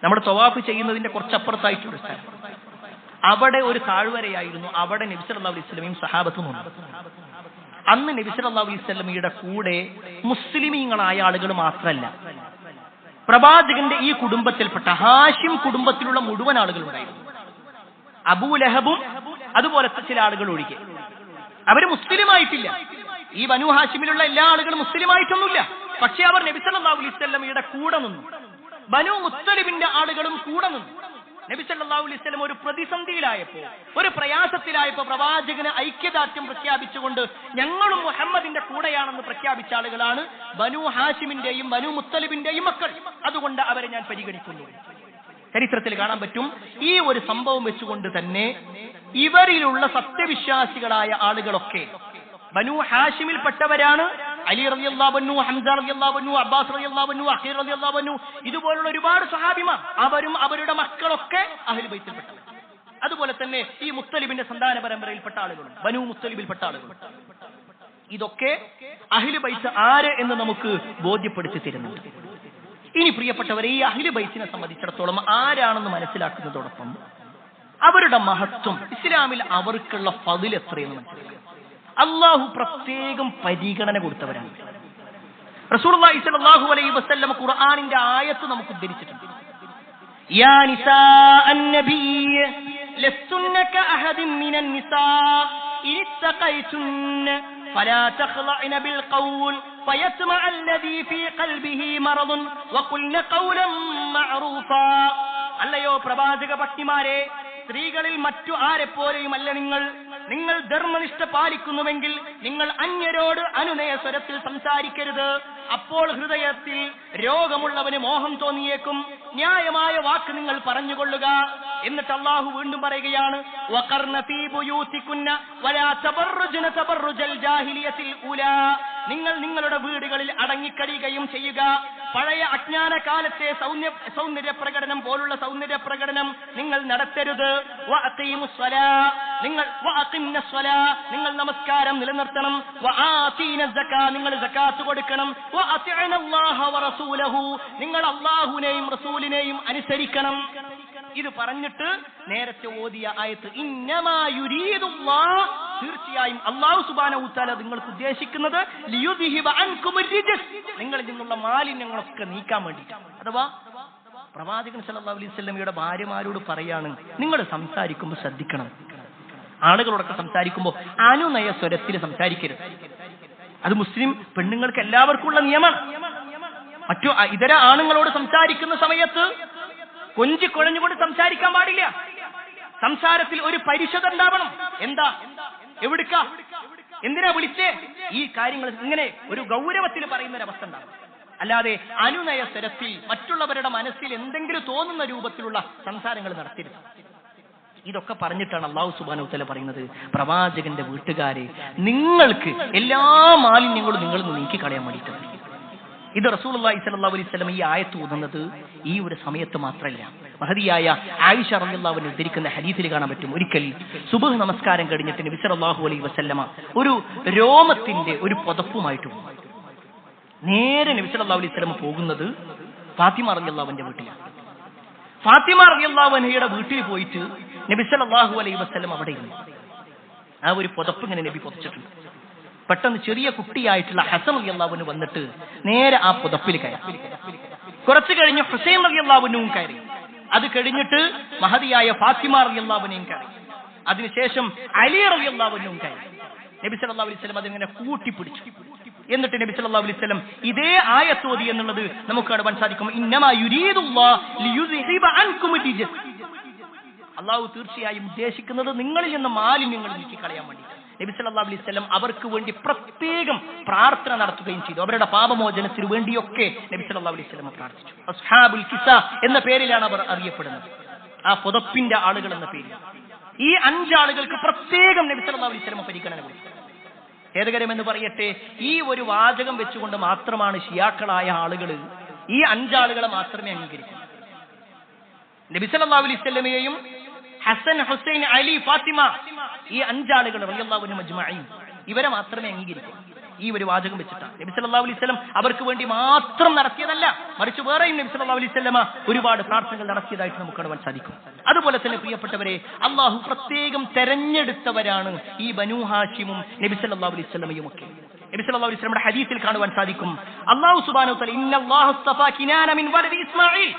നമ്മുടെ തവാഫ് ചെയ്യുന്നതിന്റെ കുറച്ചപ്പുറത്തായിട്ടുള്ള സ്ഥലം. അവിടെ ഒരു താഴ്വരയായിരുന്നു. അവിടെ നബി സല്ലല്ലാഹു അലൈഹി വസല്ലമയും സഹാബത്തും ഉണ്ട്. അന്ന് നബി സല്ലല്ലാഹു അലൈഹി വസല്ലമയുടെ കൂടെ മുസ്ലിമീങ്ങളായ ആളുകൾ മാത്രമല്ല, പ്രവാചകന്റെ ഈ കുടുംബത്തിൽപ്പെട്ട ഹാഷിം കുടുംബത്തിലുള്ള മുഴുവൻ ആളുകളുണ്ടായിരുന്നു. അബൂലഹബും അതുപോലത്തെ ചില ആളുകൾ ഒഴികെ. അവര് മുസ്ലിമായിട്ടില്ല. ഈ ബനൂ ഹാഷിമിലുള്ള എല്ലാ ആളുകളും മുസ്ലിമായിട്ടൊന്നുമില്ല. പക്ഷെ അവർ നബി സല്ലല്ലാഹു അലൈഹി വസല്ലമയുടെ കൂടെ നിന്നു. ബനൂ മുത്തലിബിന്റെ ആളുകളും കൂടെ നിന്നു. നബി സല്ലല്ലാഹു അലൈഹി വസല്ലം ഒരു പ്രതിസന്ധിയിലായപ്പോ, ഒരു പ്രയാസത്തിലായപ്പോ പ്രവാചകന് ഐക്യദാർഢ്യം പ്രഖ്യാപിച്ചുകൊണ്ട് ഞങ്ങളും മുഹമ്മദിന്റെ കൂടെയാണെന്ന് പ്രഖ്യാപിച്ച ആളുകളാണ് ബനൂ ഹാഷിമിന്റെയും ബനൂ മുത്തലിബിന്റെയും മക്കൾ. അതുകൊണ്ട് അവരെ ഞാൻ പരിഗണിക്കുന്നു. ചരിത്രത്തിൽ കാണാൻ പറ്റും, ഈ ഒരു സംഭവം വെച്ചുകൊണ്ട് തന്നെ ഇവരിലുള്ള സത്യവിശ്വാസികളായ ആളുകളൊക്കെ ബനൂ ഹാഷിമിൽപ്പെട്ടവരാണ്. അലി റളിയല്ലാഹു അൻഹു, ഹംസ റളിയല്ലാഹു അൻഹു, അബ്ബാസ് റളിയല്ലാഹു അൻഹു, അഖീൽ റളിയല്ലാഹു അൻഹു, ഇതുപോലുള്ള ഒരുപാട് സ്വഹാബിമാർ, അവരും അവരുടെ മക്കളൊക്കെ അഹ്ലു ബൈത്തിൽപ്പെട്ടവർ. അതുപോലെ തന്നെ ഈ മുത്തലിബിന്റെ സന്താന പരമ്പരയിൽപ്പെട്ട ആളുകളും ബനൂ മുത്തലിബിൽപ്പെട്ട ആളുകളും. ഇതൊക്കെ അഹ്ലു ബൈത്ത് ആര് എന്ന് നമുക്ക് ബോധ്യപ്പെടുത്തി തരുന്നുണ്ട്. ഇനി പ്രിയപ്പെട്ടവരെ, ഈ അഹ്ലു ബൈത്തിനെ സംബന്ധിച്ചിടത്തോളം ആരാണെന്ന് മനസ്സിലാക്കുന്നതോടൊപ്പം അവരുടെ മഹത്വം, ഇസ്ലാമിൽ അവർക്കുള്ള ഫളിൽ എത്രയെന്ന് മനസ്സിലാക്കുക. അള്ളാഹു പ്രത്യേകം പരിഗണന കൊടുത്തവരാണ്. റസൂലുള്ളാഹി സ്വല്ലല്ലാഹു അലൈഹി വസല്ലം ഖുർആനിന്റെ ആയത്ത് നമുക്ക് ഉദ്ധരിച്ചിട്ടുണ്ട്. യാ നിസാഅൻ നബിയ്യ ലസ്തുന്ന കഅഹദിൻ മിനൻ നിസാ ഇത്തഖൈതുന്ന ഫലാ തഖ്ളഅന ബിൽ ഖൗൽ ഫയത്മഅ അല്ലദീ ഫീ ഖൽബിഹി മറദുൻ വഖുൽന ഖൗലൻ മഅറൂഫാ. അല്ലയോ പ്രവാചക പത്നിമാരെ, സ്ത്രീകളിൽ മറ്റു ആരെപ്പോലെയുമല്ല നിങ്ങൾ ധർമ്മനിഷ്ഠ പാലിക്കുന്നുവെങ്കിൽ നിങ്ങൾ അന്യരോട് അനുനയ സ്വരത്തിൽ സംസാരിക്കരുത്. അപ്പോൾ ഹൃദയത്തിൽ രോഗമുള്ളവന് മോഹം തോന്നിയേക്കും. ന്യായമായ വാക്ക് നിങ്ങൾ പറഞ്ഞുകൊള്ളുക. എന്നിട്ട് അല്ലാഹു വീണ്ടും പറയുകയാണ്, വഖർന ഫീ ബുയൂതികുന്ന വലാ തബർറുജ്ന തബർറുജൽ ജാഹിലിയത്തിൽ ഉലാ. നിങ്ങൾ നിങ്ങളുടെ വീടുകളിൽ അടങ്ങിക്കഴിയുകയും ചെയ്യുക. പഴയ അജ്ഞാന കാലത്തെ സൗന്ദര്യ പ്രകടനം പോലുള്ള സൗന്ദര്യ പ്രകടനം നിങ്ങൾ നടത്തരുത്. നിങ്ങൾ നമസ്കാരം നിലനിർത്തണം. നിങ്ങൾ സകാത്ത് കൊടുക്കണം. നിങ്ങൾ അല്ലാഹുവിനെയും റസൂലിനെയും അനുസരിക്കണം. ഇത് പറഞ്ഞിട്ട് നേരത്തെ ഓതിയ ആയത്ത് ഇന്നമാ യുരീദുല്ലാഹ്, തീർച്ചയായും അല്ലാഹു സുബ്ഹാനഹു വ തആല നിങ്ങൾക്ക് ഉദ്ദേശിക്കുന്നത് ലിയുദ്ഹിബ അൻകുമുർ റിജ്സ്, നിങ്ങളിൽ നിന്നുള്ള മാലിന്യങ്ങളൊക്കെ നീക്കാൻ വേണ്ടിയിട്ടാണ്. അഥവാ പ്രവാചകൻ സല്ലല്ലാഹു അലൈഹി വസല്ലമയുടെ ഭാര്യമാരോട് പറയാണ്, നിങ്ങൾ സംസാരിക്കുമ്പോൾ ശ്രദ്ധിക്കണം. ആളുകളോടൊക്കെ സംസാരിക്കുമ്പോൾ അനുനയ സ്വരത്തിൽ സംസാരിക്കരുത്. അത് മുസ്ലിം പെണ്ണുങ്ങൾക്ക് എല്ലാവർക്കും ഉള്ള നിയമമാണ്. മറ്റു ഇതര ആണുങ്ങളോട് സംസാരിക്കുന്ന സമയത്ത് കൊഞ്ചിക്കൊഴഞ്ഞുകൊണ്ട് സംസാരിക്കാൻ പാടില്ല. സംസാരത്തിൽ ഒരു പരിശുദ്ധ ഉണ്ടാവണം. എന്താ, എവിടുക്ക, എന്തിനാ വിളിച്ചേ, ഈ കാര്യങ്ങൾ ഇങ്ങനെ ഒരു ഗൗരവത്തിൽ പറയുന്ന ഒരവസ്ഥ ഉണ്ടാവും. അല്ലാതെ അനുനയ സ്വരത്തിൽ മറ്റുള്ളവരുടെ മനസ്സിൽ എന്തെങ്കിലും തോന്നുന്ന രൂപത്തിലുള്ള സംസാരങ്ങൾ നടത്തരുത്. ഇതൊക്കെ പറഞ്ഞിട്ടാണ് അല്ലാഹു സുബ്ഹാനഹു വ തആല പറയുന്നത്, പ്രവാചകന്റെ വീട്ടുകാരെ, നിങ്ങൾക്ക് എല്ലാ മാലിന്യങ്ങളും നിങ്ങൾ നീക്കി കളയാൻ വേണ്ടിയിട്ടാണ്. ഇത് റസൂലുള്ളാഹി സ്വല്ലല്ലാഹു അലൈഹി വസല്ലം ഈ ആയത്ത് ഓതുന്നത് ഈ ഒരു സമയത്ത് മാത്രമല്ല. മഹദിയായ ആയിഷ റളിയല്ലാഹു അൻഹ ഉദ്ധരിക്കുന്ന ഹദീസിൽ കാണാൻ പറ്റും, ഒരിക്കൽ സുബ്ഹ് നമസ്കാരം കഴിഞ്ഞിട്ട് നബി സല്ലല്ലാഹു അലൈഹി വസല്ലമ ഒരു രോമത്തിന്റെ ഒരു പുതപ്പുമായിട്ട് നേരെ നബി സല്ലല്ലാഹു അലൈഹി വസല്ലം പോകുന്നത് ഫാത്തിമ റളിയല്ലാഹു അൻഹയുടെ വീട്ടിലാണ്. ഫാത്തിമ റളിയല്ലാഹു അൻഹയുടെ വീട്ടിൽ പോയിട്ട് നബി സല്ലല്ലാഹു അലൈഹി വസല്ലം അവിടെ ഇരുന്നു. ആ ഒരു പുതപ്പ് ഇങ്ങനെ നബി പുതച്ചിട്ടുണ്ട്. പെട്ടെന്ന് ചെറിയ കുട്ടിയായിട്ടുള്ള ഹസൻ റളിയല്ലാഹു അൻഹു വന്നിട്ട് നേരെ ആ പുതപ്പിൽ കയറി. കുറച്ചു കഴിഞ്ഞ് ഹുസൈൻ റളിയല്ലാഹു അൻഹുവും കയറി. അത് കഴിഞ്ഞിട്ട് മഹദിയായ ഫാത്തിമ റളിയല്ലാഹു അൻഹയും കയറി. അതിനുശേഷം അലി റളിയല്ലാഹു അൻഹുവും കയറി. നബി സല്ലല്ലാഹു അലൈഹി വസല്ലം അതിങ്ങനെ കൂട്ടിപ്പിടിച്ചു. എന്നിട്ട് നബി സല്ലല്ലാഹു അലൈഹി വസല്ലം ഇതേ ആയത്ത് ഓതി എന്നുള്ളത് നമുക്ക് കാണാൻ സാധിക്കും. ഇന്നമാ യുരീദുല്ലാഹു ലിയുദ്ഹിബ അൻകുമുർ റിജ്സ്, അല്ലാഹു തീർച്ചയായും ഉദ്ദേശിക്കുന്നത് നിങ്ങളിൽ നിന്ന് മാലിന്യങ്ങൾ നീക്കി കളയാൻ വേണ്ടി. നബി സല്ലല്ലാഹു അലൈഹി വസല്ലം അവർക്ക് വേണ്ടി പ്രത്യേകം പ്രാർത്ഥന നടത്തുകയും ചെയ്തു. അവരുടെ പാപമോചനത്തിന് വേണ്ടിയൊക്കെ നബി സല്ലല്ലാഹു അലൈഹി വസല്ലം പ്രാർത്ഥിച്ചു. അസ്ഹാബുൽ കിസ എന്ന പേരിലാണ് അവർ അറിയപ്പെടുന്നത്, ആ പുതപ്പിന്റെ ആളുകൾ എന്ന പേരിൽ. ഈ 5 ആളുകൾക്ക് പ്രത്യേകം നബി സല്ലല്ലാഹു അലൈഹി വസല്ലം പരിഗണന കൊടുത്തു. ഖേദകരമെന്ന് പറയട്ടെ, ഈ ഒരു വാചകം വെച്ചുകൊണ്ട് മാത്രമാണ് ഷിയാക്കളായ ആളുകൾ ഈ 5 ആളുകളെ മാത്രമേ അംഗീകരിക്കൂ. നബി സല്ലല്ലാഹു അലൈഹി വസല്ലമയെയും ഹസൻ, ഹുസൈൻ, അലി, ഫാത്തിമ, ഈ 5 ആളുകൾ റളിയല്ലാഹു അൻഹും അജ്മഈൻ, ഇവരെ മാത്രമേ അംഗീകരിക്കൂ. ഈ ഒരു വാചകം വെച്ചിട്ടാണ് നബി സല്ലല്ലാഹു അലൈഹി വസല്ലം അവർക്ക് വേണ്ടി മാത്രം നടത്തിയതല്ല, മറിച്ച് വേറെയും നബി സല്ലല്ലാഹു അലൈഹി വസല്ലമ ഒരുപാട് പ്രാർത്ഥനകൾ നടത്തിയതായിട്ട് നമുക്ക് കാണാൻ സാധിക്കും. അതുപോലെ തന്നെ പ്രിയപ്പെട്ടവരെ, അള്ളാഹു പ്രത്യേകം തെരഞ്ഞെടുത്തവരാണ് ഈ ബനൂ ഹാഷിമും നബി സല്ലല്ലാഹു അലൈഹി വസല്ലമയും ഒക്കെ. നബി സല്ലല്ലാഹു അലൈഹി വസല്ലമയുടെ ഹദീസിൽ കാണുവാൻ സാധിക്കും, അല്ലാഹു സുബ്ഹാനഹു വ തആല ഇന്നല്ലാഹു ഇസ്തഫാ കിനാന മിൻ വലദി ഇസ്മാഈൽ,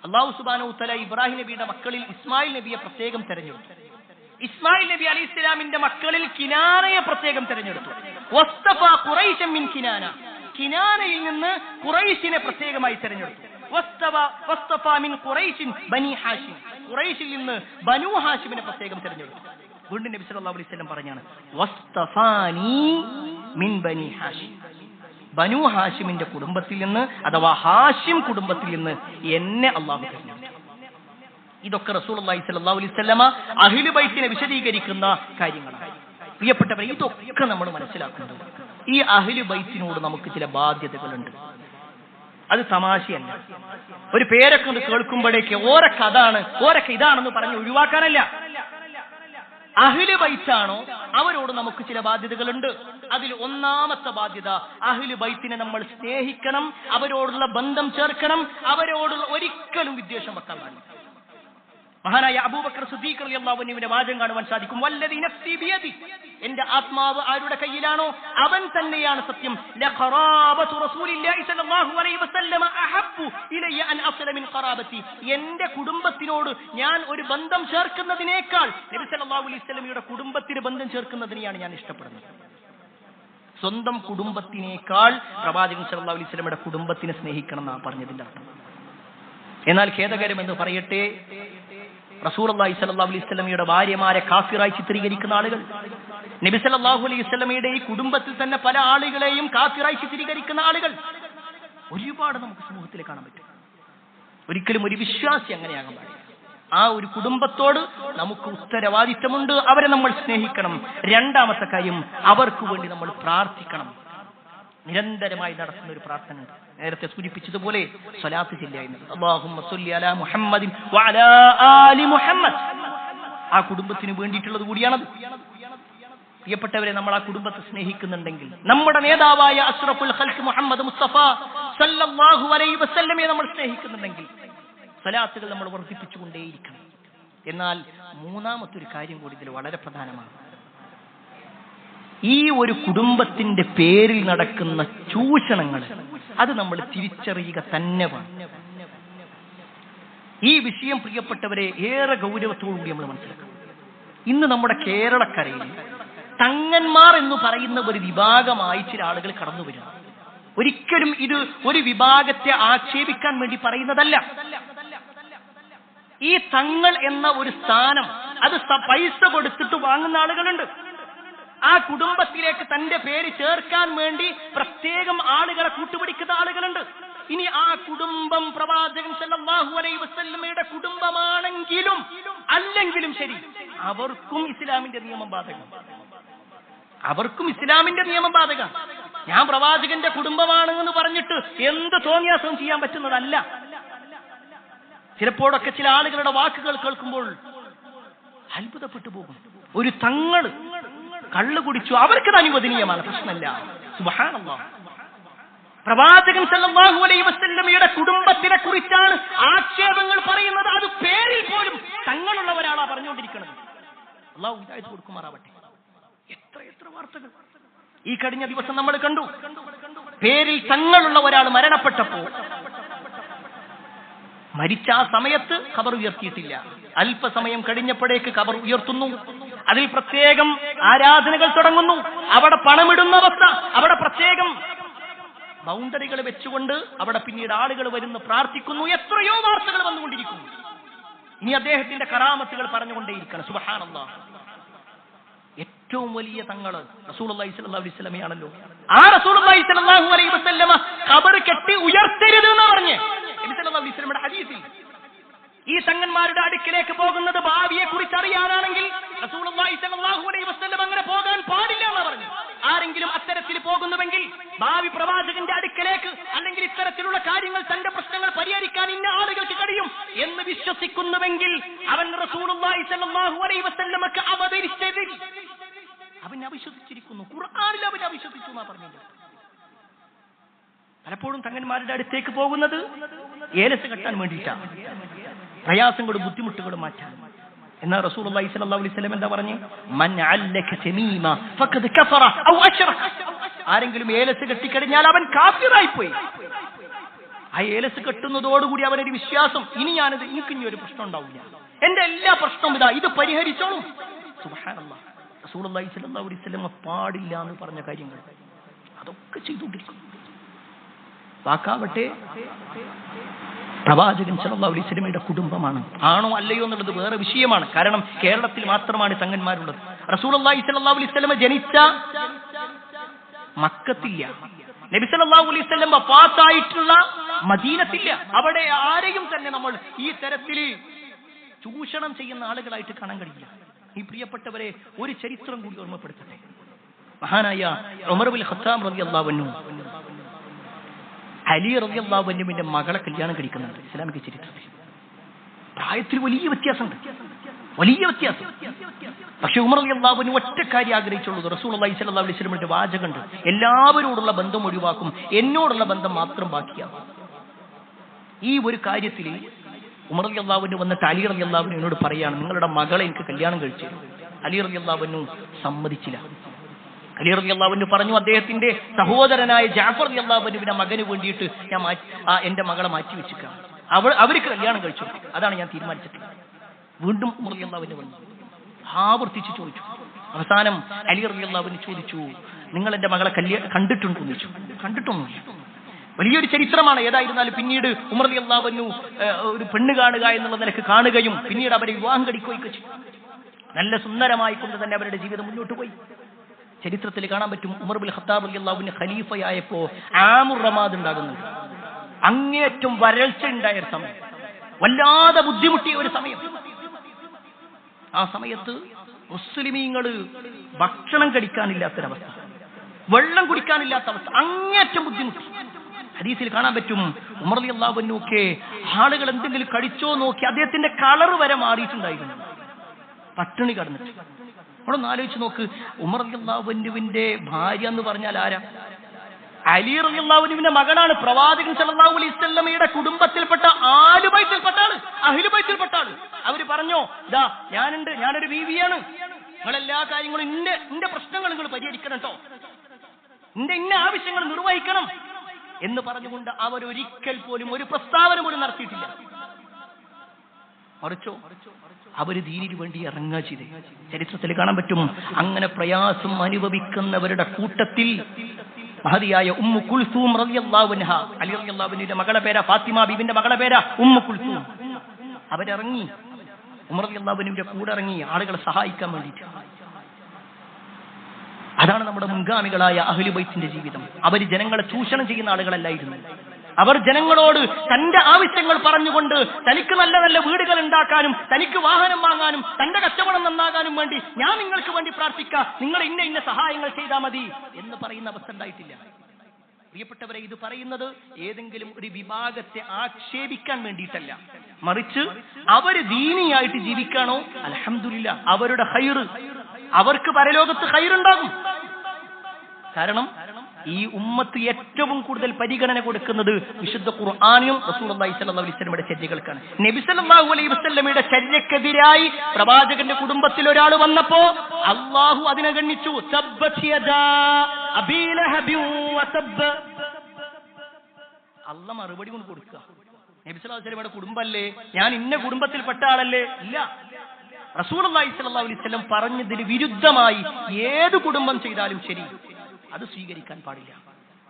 അല്ലാഹു സുബ്ഹാനഹു വ തആല ഇബ്രാഹിം നബിയുടെ മക്കളിൽ ഇസ്മായിൽ നബിയെ പ്രത്യേകം തെരഞ്ഞെടുത്തു. ഇസ്മായിൽ നബി അലൈഹിസ്സലാമിന്റെ മക്കളിൽ കിനാനയെ പ്രത്യേകം തെരഞ്ഞെടുത്തു. വസ്തഫ ഖുറൈശൻ മിൻ കിനാന, കിനാനയിൽ നിന്ന് ഖുറൈശിനെ പ്രത്യേകമായി തെരഞ്ഞെടുത്തു. വസ്തഫ മിൻ ഖുറൈശിൻ ബനി ഹാഷിം, ഖുറൈശിൽ നിന്ന് ബനു ഹാഷിമിനെ പ്രത്യേകം തെരഞ്ഞെടുത്തു. വീണ്ടും നബി സല്ലല്ലാഹു അലൈഹി വസല്ലം പറഞ്ഞാണ് വസ്തഫാനി മിൻ ബനി ഹാഷിം, ബനു ഹാഷിമിന്റെ കുടുംബത്തിൽ നിന്ന് അഥവാ ഹാഷിം കുടുംബത്തിൽ നിന്ന് എന്നെ അല്ലാഹു തെരഞ്ഞെടുത്തു. ഇതൊക്കെ റസൂലുള്ളാഹി സ്വല്ലല്ലാഹു അലൈഹി വസല്ലമ അഹ്ലു ബൈത്തിനെ വിശദീകരിക്കുന്ന കാര്യങ്ങളാണ്. പ്രിയപ്പെട്ടവരെ, ഇതൊക്കെ നമ്മൾ മനസ്സിലാക്കുന്നത് ഈ അഹ്ലു ബൈത്തിനോട് നമുക്ക് ചില ബാധ്യതകളുണ്ട്. അത് തമാശയല്ല. ഒരു പേരൊക്കെ ഒന്ന് കേൾക്കുമ്പോഴേക്ക് ഓരൊക്കെ അതാണ് ഓരൊക്കെ ഇതാണെന്ന് പറഞ്ഞ് ഒഴിവാക്കാനല്ല. അഹ്ലു ബൈത്താണോ അവരോട് നമുക്ക് ചില ബാധ്യതകളുണ്ട്. അതിൽ ഒന്നാമത്തെ ബാധ്യത അഹ്ലു ബൈത്തിനെ നമ്മൾ സ്നേഹിക്കണം, അവരോടുള്ള ബന്ധം ചേർക്കണം, അവരോടുള്ള ഒരിക്കലും വിദ്വേഷം വെക്കാൻ പാടില്ല. മഹാനായ അബൂബക്കർ സിദ്ദീഖ് റളിയല്ലാഹു അൻഹുവിന്റെ വാചകം കാണുവാൻ സാധിക്കും, വല്ലദീ നഫ്സി ബിയദി, എന്റെ ആത്മാവ് ആരുടെ കയ്യിലാണോ അവൻ തന്നെയാണ് സത്യം. ലഖറാബതു റസൂലില്ലാഹി സ്വല്ലല്ലാഹു അലൈഹി വസല്ലമ അഹബ്ബു ഇലയ്യ അൻ അസ്ല മിൻ ഖറാബതി, എന്റെ കുടുംബത്തിനോട് ഞാൻ ഒരു ബന്ധം ചേർക്കുന്നതിനേക്കാൾ നബി സല്ലല്ലാഹു അലൈഹി വസല്ലമയുടെ കുടുംബത്തിന് ബന്ധം ചേർക്കുന്നതിനെയാണ് ഞാൻ ഇഷ്ടപ്പെടുന്നത്. സ്വന്തം കുടുംബത്തിനേക്കാൾ പ്രവാചകൻ സല്ലല്ലാഹു അലൈഹി വസല്ലമയുടെ കുടുംബത്തിനെ സ്നേഹിക്കണം എന്നാണ് പറഞ്ഞതിന്റെ അർത്ഥം. എന്നാൽ ഖേദകരമെന്ന് പറയട്ടെ, റസൂലുള്ളാഹി സ്വല്ലല്ലാഹു അലൈഹി വസല്ലമയുടെ ഭാര്യമാരെ കാഫിറായി ചിത്രീകരിക്കുന്ന ആളുകൾ, നബി സല്ലല്ലാഹു അലൈഹി വസല്ലമയുടെ ഈ കുടുംബത്തിൽ തന്നെ പല ആളുകളെയും കാഫിറായി ചിത്രീകരിക്കുന്ന ആളുകൾ ഒരുപാട് നമുക്ക് സമൂഹത്തിൽ കാണാൻ പറ്റും. ഒരിക്കലും ഒരു വിശ്വാസി അങ്ങനെയാകാൻ പാടില്ല. ആ ഒരു കുടുംബത്തോട് നമുക്ക് ഉത്തരവാദിത്തമുണ്ട്, അവരെ നമ്മൾ സ്നേഹിക്കണം. രണ്ടാമത്തെ കാര്യം, അവർക്ക് വേണ്ടി നമ്മൾ പ്രാർത്ഥിക്കണം. നിരന്തരമായി നടത്തുന്ന ഒരു പ്രാർത്ഥന ഉണ്ട്. നേരത്തെ സൂചിപ്പിച്ചതുപോലെ സ്വലാത്ത് ചൊല്ലുന്നത്, അല്ലാഹുമ്മ സ്വല്ലി അലാ മുഹമ്മദിൻ വഅലാ ആലി മുഹമ്മദ്. ആ കുടുംബത്തിന് വേണ്ടിയിട്ടുള്ളത് കൂടിയാണത്. പ്രിയപ്പെട്ടവരെ, നമ്മൾ ആ കുടുംബത്തെ സ്നേഹിക്കുന്നുണ്ടെങ്കിൽ, നമ്മുടെ നേതാവായ അഷ്റഫുൽ ഖൽഖ് മുഹമ്മദ് മുസ്തഫ സല്ലല്ലാഹു അലൈഹി വസല്ലമയെ നമ്മൾ സ്നേഹിക്കുന്നുണ്ടെങ്കിൽ സ്വലാത്തുകൾ നമ്മൾ വർദ്ധിപ്പിച്ചുകൊണ്ടേയിരിക്കണം. എന്നാൽ മൂന്നാമത്തെ ഒരു കാര്യം കൂടി ഇതിൽ വളരെ പ്രധാനമാണ്. ഈ ഒരു കുടുംബത്തിന്റെ പേരിൽ നടക്കുന്ന ചൂഷണങ്ങൾ അത് നമ്മൾ തിരിച്ചറിയുക തന്നെ വേണം. ഈ വിഷയം പ്രിയപ്പെട്ടവരെ ഏറെ ഗൗരവത്തോടുകൂടി നമ്മൾ മനസ്സിലാക്കണം. ഇന്ന് നമ്മുടെ കേരളക്കരയിൽ തങ്ങന്മാർ എന്ന് പറയുന്ന ഒരു വിഭാഗമായി ചില ആളുകൾ കടന്നു വരിക. ഒരിക്കലും ഇത് ഒരു വിഭാഗത്തെ ആക്ഷേപിക്കാൻ വേണ്ടി പറയുന്നതല്ല. ഈ തങ്ങൾ എന്ന ഒരു സ്ഥാനം അത് പൈസ കൊടുത്തിട്ട് വാങ്ങുന്ന ആളുകളുണ്ട്. ആ കുടുംബത്തിലേക്ക് തന്റെ പേര് ചേർക്കാൻ വേണ്ടി പ്രത്യേകം ആളുകളെ കൂട്ടുപിടിക്കുന്ന ആളുകളുണ്ട്. ഇനി ആ കുടുംബം പ്രവാചകൻ സല്ലല്ലാഹു അലൈഹി വസല്ലമയുടെ കുടുംബമാണെങ്കിലും അല്ലെങ്കിലും ശരി, അവർക്കും ഇസ്ലാമിന്റെ നിയമം ബാധകം. അവർക്കും ഇസ്ലാമിന്റെ നിയമം ബാധകം. ഞാൻ പ്രവാചകന്റെ കുടുംബമാണെന്ന് പറഞ്ഞിട്ട് എന്ത് തോന്നിയാസം ചെയ്യാൻ പറ്റുന്നതല്ല. ചിലപ്പോഴൊക്കെ ചില ആളുകളുടെ വാക്കുകൾ കേൾക്കുമ്പോൾ അത്ഭുതപ്പെട്ടു പോകും. ഒരു തങ്ങൾ കള്ളു കുടിച്ചു, അവർക്കത് അനുവദനീയമാണ്, പ്രശ്നമില്ല. സുബ്ഹാനല്ലാഹ്. പ്രവാചകൻ സല്ലല്ലാഹു അലൈഹി വസല്ലമയുടെ കുടുംബത്തിനെ കുറിച്ചാണ് ആക്ഷേപങ്ങൾ പറയുന്നത്. അത് പേരിൽ പോലും തങ്ങളുള്ള ഒരാളാ പറഞ്ഞുകൊണ്ടിരിക്കുന്നത്. അല്ലാഹു ഹിദായത്ത് കൊടുക്കുമാറാവട്ടെ. എത്ര വാർത്തകൾ ഈ കഴിഞ്ഞ ദിവസം നമ്മൾ കണ്ടു. പേരിൽ തങ്ങളുള്ള ഒരാൾ മരണപ്പെട്ടപ്പോൾ മരിച്ച ആ സമയത്ത് ഖബർ ഉയർത്തിയിട്ടില്ല. അല്പസമയം കഴിഞ്ഞപ്പോഴേക്ക് ഖബർ ഉയർത്തുന്നു. അതിൽ പ്രത്യേകം ആരാധനകൾ തുടങ്ങുന്നു. അവിടെ പണമിടുന്ന അവസ്ഥ, അവിടെ പ്രത്യേകം ബൗണ്ടറികൾ വെച്ചുകൊണ്ട് അവിടെ പിന്നീട് ആളുകൾ വരുന്നു, പ്രാർത്ഥിക്കുന്നു. എത്രയോ വാർത്തകൾ വന്നുകൊണ്ടിരിക്കുന്നു. ഇനി അദ്ദേഹത്തിന്റെ കറാമത്തുകൾ പറഞ്ഞുകൊണ്ടേയിരിക്കണം. സുബ്ഹാനല്ലാഹ്. ഏറ്റവും വലിയ തങ്ങൾ റസൂലുള്ളാഹി സ്വല്ലല്ലാഹു അലൈഹി വസല്ലമയാണല്ലോ. ആ റസൂലുള്ളാഹി സ്വല്ലല്ലാഹു അലൈഹി വസല്ലമ ഖബർ കെട്ടി ഉയർത്തരുത് എന്ന് പറഞ്ഞ് നബി സല്ലല്ലാഹു അലൈഹി വസല്ലമയുടെ ഹദീസിൽ ഈ തങ്ങന്മാരുടെ അടുക്കിലേക്ക് പോകുന്നത് ഭാവിയെ കുറിച്ച് അറിയാനാണെങ്കിൽ റസൂലുള്ളാഹി സ്വല്ലല്ലാഹു അലൈഹി വസല്ലം അങ്ങനെ പോകാൻ പാടില്ല എന്ന് പറഞ്ഞു. ആരെങ്കിലും അത്തരത്തിൽ പോകുന്നുവെങ്കിൽ ഭാവി പ്രവാചകന്റെ അടുക്കലേക്ക് അല്ലെങ്കിൽ ഇത്തരത്തിലുള്ള കാര്യങ്ങൾ തന്റെ പ്രശ്നങ്ങൾ പരിഹരിക്കാൻ ഇന്ന ആളുകൾക്ക് കഴിയും എന്ന് വിശ്വസിക്കുന്നുവെങ്കിൽ അവൻ റസൂലുള്ളാഹി സ്വല്ലല്ലാഹു അലൈഹി വസല്ലമക്ക് അവതരിച്ചതിൽ അവൻ അവിശ്വസിച്ചിരിക്കുന്നു. ഖുർആനിൽ അവൻ അവിശ്വസിച്ചു എന്നാ പറഞ്ഞത്. പലപ്പോഴും തങ്ങന്മാരുടെ അടുത്തേക്ക് പോകുന്നത് ഏലസ് കെട്ടാൻ വേണ്ടിയിട്ടാണ്, പ്രയാസങ്ങളും ബുദ്ധിമുട്ടുകളും മാറ്റാൻ. എന്നാൽ റസൂലുള്ളാഹി സ്വല്ലല്ലാഹു അലൈഹി വസല്ലം എന്താ പറഞ്ഞു? മൻ അല്ലക തമീമ ഫഖദ് കഫറ ഔ അശ്റക. ആരെങ്കിലും ഏലസ് കെട്ടിക്കഴിഞ്ഞാൽ അവൻ കാഫിറായി പോയി. ആ ഏലസ് കെട്ടുന്നതോടുകൂടി അവനൊരു വിശ്വാസം, എനിക്ക് ഇനി ഒരു പ്രശ്നം ഉണ്ടാവില്ല, എന്റെ എല്ലാ പ്രശ്നവും ഇത് പരിഹരിച്ചോളും. സുബ്ഹാനല്ലാഹ്, റസൂലുള്ളാഹി സ്വല്ലല്ലാഹു അലൈഹി വസല്ലം പാടില്ല എന്ന് പറഞ്ഞ കാര്യങ്ങൾ അതൊക്കെ ചെയ്തുകൊണ്ടിരിക്കുന്നു. വാക്കാവട്ടെ പ്രവാചകൻ സല്ലല്ലാഹു അലൈഹി വസല്ലമയുടെ കുടുംബമാണ്. ആണോ അല്ലയോ എന്നുള്ളത് വേറെ വിഷയമാണ്. കാരണം കേരളത്തിൽ മാത്രമാണ് തങ്ങന്മാരുള്ളത്. റസൂലുള്ളാഹി സ്വല്ലല്ലാഹു അലൈഹി വസല്ലം ജനിച്ച മക്കത്തില്ല, നബി സല്ലല്ലാഹു അലൈഹി വസല്ലം വഫാത്തായിട്ടുള്ള മദീനത്തില്ല. അവിടെ ആരെയും തന്നെ നമ്മൾ ഈ തരത്തിൽ ചൂഷണം ചെയ്യുന്ന ആളുകളായിട്ട് കാണാൻ കഴിയില്ല. ഈ പ്രിയപ്പെട്ടവരെ ഒരു ചരിത്രം കൂടി ഓർമ്മപ്പെടുത്തട്ടെ. മഹാനായ ഉമർ ഇബ്നുൽ ഖത്താബ് റളിയല്ലാഹു അൻഹു അലി റളിയല്ലാഹു അൻഹുവിന്റെ മകളെ കല്യാണം കഴിക്കുന്നുണ്ട്. ഇസ്ലാമിക ചരിത്രത്തിൽ പ്രായത്തിൽ വലിയ വ്യത്യാസമുണ്ട്, വലിയ വ്യത്യാസം. പക്ഷെ ഉമർ റളിയല്ലാഹു അൻഹു ഒറ്റ കാര്യം ആഗ്രഹിച്ചുള്ളൂ. റസൂലുള്ളാഹി സ്വല്ലല്ലാഹു അലൈഹി വസല്ലമയുടെ വാചകമുണ്ട്, എല്ലാവരോടുള്ള ബന്ധം ഒഴിവാക്കും, എന്നോടുള്ള ബന്ധം മാത്രം ബാക്കിയാകും. ഈ ഒരു കാര്യത്തിൽ ഉമർ റളിയല്ലാഹു അൻഹു വന്നിട്ട് അലി റളിയല്ലാഹു അൻഹുവിനോട് പറയാണ്, നിങ്ങളുടെ മകളെ എനിക്ക് കല്യാണം കഴിച്ചു. അലി റളിയല്ലാഹു അൻഹു സമ്മതിച്ചില്ല. അലി റളിയല്ലാഹു അൻഹു പറഞ്ഞു, അദ്ദേഹത്തിന്റെ സഹോദരനായ ജാഫർ റളിയല്ലാഹു അൻഹുവിന്റെ മകന് വേണ്ടിയിട്ട് ഞാൻ എന്റെ മകളെ മാറ്റി വെച്ചിരിക്കാം, അവർക്ക് കല്യാണം കഴിച്ചു, അതാണ് ഞാൻ തീരുമാനിച്ചിട്ടുള്ളത്. വീണ്ടും ഉമർ റളിയല്ലാഹു അൻഹു വന്നു ആവർത്തിച്ച് ചോദിച്ചു. അവസാനം അലി റളിയല്ലാഹു അൻഹു ചോദിച്ചു, നിങ്ങൾ എന്റെ മകളെ കണ്ടിട്ടുണ്ടോ എന്ന് ചോദിച്ചു. കണ്ടിട്ടൊന്നുമില്ല. വലിയൊരു ചരിത്രമാണ്. ഏതായിരുന്നാലും പിന്നീട് ഉമർ റളിയല്ലാഹു അൻഹു ഒരു പെണ്ണ് കാണുക എന്നുള്ള നിലക്ക് കാണുകയും പിന്നീട് അവരെ വിവാഹം കഴിക്കുകയൊക്കെ ചെയ്തു. നല്ല സുന്ദരമായി കൊണ്ട് തന്നെ അവരുടെ ജീവിതം മുന്നോട്ട് പോയി. ചരിത്രത്തിൽ കാണാൻ പറ്റും, ഉമർ ഇബ്നുൽ ഖത്താബ് റളിയല്ലാഹു അൻഹു ഖലീഫയായപ്പോ ആമുർ റമാദ് ഉണ്ടാകുന്നുണ്ട്. അങ്ങേറ്റം വരൾച്ച ഉണ്ടായ ഒരു സമയം, വല്ലാതെ ബുദ്ധിമുട്ടിയ ഒരു സമയം. ആ സമയത്ത് മുസ്ലിമീങ്ങൾ ഭക്ഷണം കഴിക്കാനില്ലാത്തൊരവസ്ഥ, വെള്ളം കുടിക്കാനില്ലാത്ത അവസ്ഥ, അങ്ങേറ്റം ബുദ്ധിമുട്ടി. ഹദീസിൽ കാണാൻ പറ്റും, ഉമർ റളിയല്ലാഹു അൻഹു ഒക്കെ ആളുകൾ എന്തെങ്കിലും കഴിച്ചോ നോക്കി അദ്ദേഹത്തിന്റെ കളർ വരെ മാറിയിട്ടുണ്ടായിരുന്നു, പട്ടിണി കടന്നിട്ട്. നമ്മളൊന്ന് ആലോചിച്ച് നോക്ക്, ഉമർ റളിയല്ലാഹു അൻഹുവിന്റെ ഭാര്യ എന്ന് പറഞ്ഞാൽ ആരാ? അലി റളിയല്ലാഹു അൻഹുവിന്റെ മകളാണ്. പ്രവാചകൻ സല്ലല്ലാഹു അലൈഹി വസല്ലമയുടെ കുടുംബത്തിൽപ്പെട്ട ആലു ബൈത്തിൽപ്പെട്ട ആള്, അഹ്ലു ബൈത്തിൽപ്പെട്ട ആള്. അവര് പറഞ്ഞോ, ഇതാ ഞാനൊരു ബീവിയാണ്, നിങ്ങളെല്ലാ കാര്യങ്ങളും ഇന്റെ പ്രശ്നങ്ങൾ നിങ്ങൾ പരിഹരിക്കണം കേട്ടോ, ഇന്ന ആവശ്യങ്ങൾ നിർവഹിക്കണം എന്ന് പറഞ്ഞുകൊണ്ട് അവരൊരിക്കൽ പോലും ഒരു പ്രസ്താവന പോലും നടത്തിയിട്ടില്ല. മറിച്ചോ അവര് ദീനിനു വേണ്ടി ഇറങ്ങുക ചെയ്തേ. ചരിത്രത്തിൽ കാണാൻ പറ്റും, അങ്ങനെ പ്രയാസം അനുഭവിക്കുന്നവരുടെ കൂട്ടത്തിൽ മഹദിയായ ഉമ്മു കുൽസൂം റളിയല്ലാഹു അൻഹ, അലി റളിയല്ലാഹു അൻഹുവിന്റെ മകളെ പേരാ ഫാത്തിമ ബീവിന്റെ മകളെ പേരാ ഉമ്മു കുൽസൂം. അവരിറങ്ങി, ഉമർ റളിയല്ലാഹു അൻഹുവിന്റെ കൂടെ ഇറങ്ങി ആളുകളെ സഹായിക്കാൻ വേണ്ടിയിട്ട്. അതാണ് നമ്മുടെ മുൻഗാമികളായ അഹ്ലു ബൈത്തിന്റെ ജീവിതം. അവർ ജനങ്ങളെ ചൂഷണം ചെയ്യുന്ന ആളുകളല്ലായിരുന്നു. അവർ ജനങ്ങളോട് തന്റെ ആവശ്യങ്ങൾ പറഞ്ഞുകൊണ്ട് തനിക്ക് നല്ല നല്ല വീടുകൾ ഉണ്ടാക്കാനും തനിക്ക് വാഹനം വാങ്ങാനും തന്റെ കച്ചവടം നന്നാകാനും വേണ്ടി ഞാൻ നിങ്ങൾക്ക് വേണ്ടി പ്രാർത്ഥിക്കാം, നിങ്ങൾ ഇന്ന സഹായങ്ങൾ ചെയ്താൽ മതി എന്ന് പറയുന്ന അവസ്ഥ ഉണ്ടായിട്ടില്ല. പ്രിയപ്പെട്ടവരെ, ഇത് പറയുന്നത് ഏതെങ്കിലും ഒരു വിഭാഗത്തെ ആക്ഷേപിക്കാൻ വേണ്ടിയിട്ടല്ല, മറിച്ച് അവര് ദീനിയായിട്ട് ജീവിക്കാണോ അൽഹംദുലില്ലാ, അവരുടെ ഖൈറ്, അവർക്ക് പരലോകത്ത് ഖൈറുണ്ടാകും. കാരണം ഈ ഉമ്മത്ത് ഏറ്റവും കൂടുതൽ പരിഗണന കൊടുക്കുന്നത് വിശുദ്ധ ഖുർആനിലും റസൂലുള്ളാഹി സ്വല്ലല്ലാഹു അലൈഹി വസല്ലമയുടെ ചര്യകൾക്കാണ്. നബി സല്ലല്ലാഹു അലൈഹി വസല്ലമയുടെ ചര്യക്കെതിരായി പ്രവാചകന്റെ കുടുംബത്തിൽ ഒരാൾ വന്നപ്പോ അല്ലാഹു അതിനെ ഗണ്ണിച്ചു. തബ്ബത് യദാ അബീ ലഹബി വതബ്ബ. അല്ലാഹു മറുപടി കൊണ്ട് കൊടുക്കുക. നബി സല്ലല്ലാഹു അലൈഹി വസല്ലമയുടെ കുടുംബല്ലേ, ഞാൻ ഇന്ന കുടുംബത്തിൽപ്പെട്ട ആളല്ലേ? ഇല്ല. റസൂലുള്ളാഹി സ്വല്ലല്ലാഹു അലൈഹി വസല്ലം പറഞ്ഞതിന് വിരുദ്ധമായി ഏത് കുടുംബം ചെയ്താലും ശരി, അത് സ്വീകരിക്കാൻ പാടില്ല.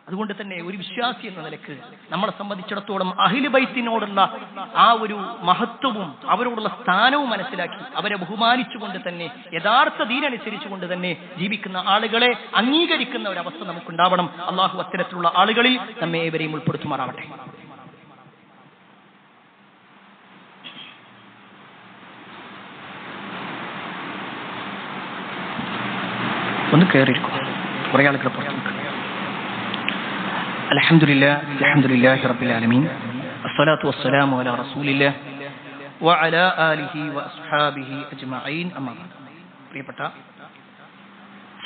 അതുകൊണ്ട് തന്നെ ഒരു വിശ്വാസി എന്ന നിലക്ക് നമ്മളെ സംബന്ധിച്ചിടത്തോളം അഹ്ലു ബൈത്തിനോടുള്ള ആ ഒരു മഹത്വവും അവരോടുള്ള സ്ഥാനവും മനസ്സിലാക്കി അവരെ ബഹുമാനിച്ചുകൊണ്ട് തന്നെ യഥാർത്ഥ ദീനനുസരിച്ചുകൊണ്ട് തന്നെ ജീവിക്കുന്ന ആളുകളെ അംഗീകരിക്കുന്ന ഒരവസ്ഥ നമുക്കുണ്ടാവണം. അള്ളാഹു അത്തരത്തിലുള്ള ആളുകളിൽ നമ്മെ ഏവരെയും ഉൾപ്പെടുത്തുമാറാവട്ടെ. ഒന്ന് കയറിയിരിക്കും, കുറെ ആളുകൾ പുറത്തു. അൽഹംദുലില്ലാഹി റബ്ബിൽ ആലമീൻ, അസ്സലാത്തു വസ്സലാമു അലാ റസൂലില്ലാഹി വഅലാ ആലിഹി വഅസ്ഹാബിഹി അജ്മഈൻ. അമ്മാ ബഅദ്. പ്രിയപ്പെട്ട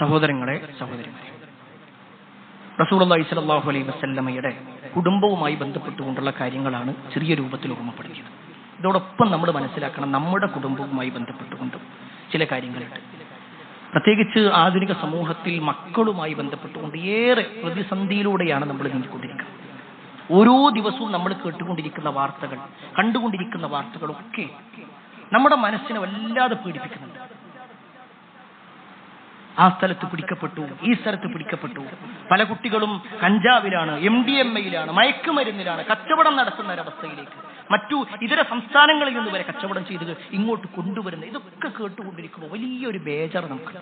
സഹോദരങ്ങളെ, റസൂലുള്ളാഹി സ്വല്ലല്ലാഹു അലൈഹി വസല്ലമയുടെ കുടുംബവുമായി ബന്ധപ്പെട്ടുകൊണ്ടുള്ള കാര്യങ്ങളാണ് ചെറിയ രൂപത്തിൽ ഓർമ്മപ്പെടുത്തിയത്. ഇതോടൊപ്പം നമ്മൾ മനസ്സിലാക്കണം, നമ്മുടെ കുടുംബവുമായി ബന്ധപ്പെട്ടുകൊണ്ടും ചില കാര്യങ്ങളുണ്ട്. പ്രത്യേകിച്ച് ആധുനിക സമൂഹത്തിൽ മക്കളുമായി ബന്ധപ്പെട്ടുകൊണ്ട് ഏറെ പ്രതിസന്ധിയിലൂടെയാണ് നമ്മൾ നീങ്ങിക്കൊണ്ടിരിക്കുന്നത്. ഓരോ ദിവസവും നമ്മൾ കേട്ടുകൊണ്ടിരിക്കുന്ന വാർത്തകൾ, കണ്ടുകൊണ്ടിരിക്കുന്ന വാർത്തകളൊക്കെ നമ്മുടെ മനസ്സിനെ വല്ലാതെ പീഡിപ്പിക്കുന്നുണ്ട്. ആ സ്ഥലത്ത് പിടിക്കപ്പെട്ടു, ഈ സ്ഥലത്ത് പിടിക്കപ്പെട്ടു. പല കുട്ടികളും കഞ്ചാവിലാണ്, MDMA-യിലാണ്, മയക്കുമരുന്നിലാണ്, കച്ചവടം നടത്തുന്ന ഒരവസ്ഥയിലേക്ക് മറ്റു ഇതര സംസ്ഥാനങ്ങളിൽ നിന്ന് വരെ കച്ചവടം ചെയ്ത് ഇങ്ങോട്ട് കൊണ്ടുവരുന്നത്. ഇതൊക്കെ കേട്ടുകൊണ്ടിരിക്കുമ്പോൾ വലിയൊരു ബേജാറ് നമുക്ക്.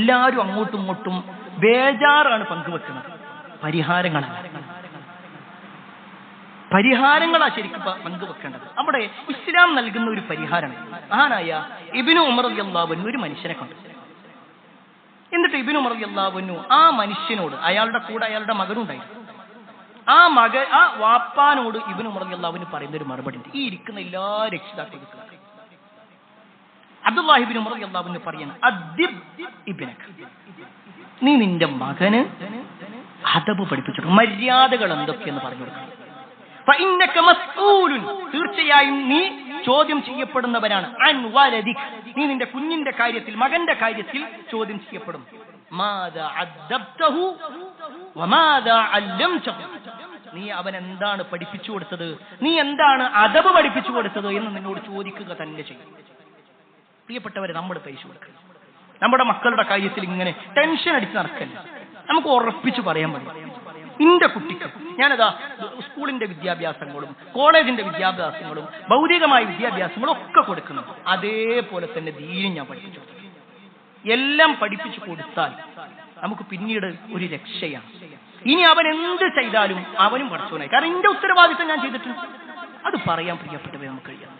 എല്ലാവരും അങ്ങോട്ടും ഇങ്ങോട്ടും ബേജാറാണ് പങ്കുവെക്കുന്നത്. പരിഹാരങ്ങളാ ശരിക്കും പങ്കുവെക്കേണ്ടത്. അവിടെ ഇസ്ലാം നൽകുന്ന ഒരു പരിഹാരമാണ്. മഹാനായ ഇബ്നു ഉമർ റളിയല്ലാഹു അൻഹു ഒരു മനുഷ്യനെ കണ്ടു. എന്നിട്ട് ഇബ്നു ഉമർ റളിയല്ലാഹു അൻഹു ആ മനുഷ്യനോട്, അയാളുടെ കൂടെ അയാളുടെ മകനുണ്ടായിരുന്നു, ആ വാപ്പാനോട് ഇബ്നു ഉമർ റളിയല്ലാഹു അൻഹു പറയുന്ന ഒരു മറുപടി ഉണ്ട്. ഈ ഇരിക്കുന്ന എല്ലാ രക്ഷിതാക്കൾക്കും അബ്ദുല്ലാഹി ഇബ്നു ഉമർ റളിയല്ലാഹു അൻഹു പറയാണ്, അദ്ദിബ് ഇബ്നക, നീ നിന്റെ മകന് അദബ് പഠിപ്പിച്ചു, മര്യാദകൾ എന്തൊക്കെയെന്ന് പറഞ്ഞു കൊടുക്കണം. ഫഇന്നക മസ്ഊലുൻ, തീർച്ചയായും നീ ചോദ്യം ചെയ്യപ്പെടുന്നവനാണ്. അൻ വലദിക്, നീ നിന്റെ കുഞ്ഞിന്റെ കാര്യത്തിൽ, മകന്റെ കാര്യത്തിൽ ചോദ്യം ചെയ്യപ്പെടും. മാദാ അദ്ദബ്തഹു വമാദാ അല്ലംതഹു, നീ അവൻ എന്താണ് പഠിപ്പിച്ചു കൊടുത്തത്, നീ എന്താണ് അദബ് പഠിപ്പിച്ചു കൊടുത്തത് എന്ന് നിന്നോട് ചോദിക്കുക തന്നെ ചെയ്യും. പ്രിയപ്പെട്ടവരെ, നമ്മൾ പൈസ കൊടുക്കുക. നമ്മുടെ മക്കളുടെ കാര്യത്തിൽ ഇങ്ങനെ ടെൻഷൻ അടിച്ച് നടക്കല്ല. നമുക്ക് ഉറപ്പിച്ചു പറയാൻ മതി, എന്റെ കുട്ടിക്ക് ഞാനതാ സ്കൂളിന്റെ വിദ്യാഭ്യാസങ്ങളും കോളേജിന്റെ വിദ്യാഭ്യാസങ്ങളും ഭൗതികമായ വിദ്യാഭ്യാസങ്ങളും ഒക്കെ കൊടുക്കുന്നു. അതേപോലെ തന്നെ ദീനും ഞാൻ പഠിപ്പിച്ചു കൊടുക്കും. എല്ലാം പഠിപ്പിച്ചു കൊടുത്താൽ നമുക്ക് പിന്നീട് ഒരു രക്ഷയാണ്. ഇനി അവൻ എന്ത് ചെയ്താലും അവനും പഠിച്ചോനായി. കാരണം എന്റെ ഉത്തരവാദിത്തം ഞാൻ ചെയ്തിട്ടുണ്ട്. അത് പറയാൻ പ്രിയപ്പെട്ടവരെ നമുക്ക് കഴിയാം.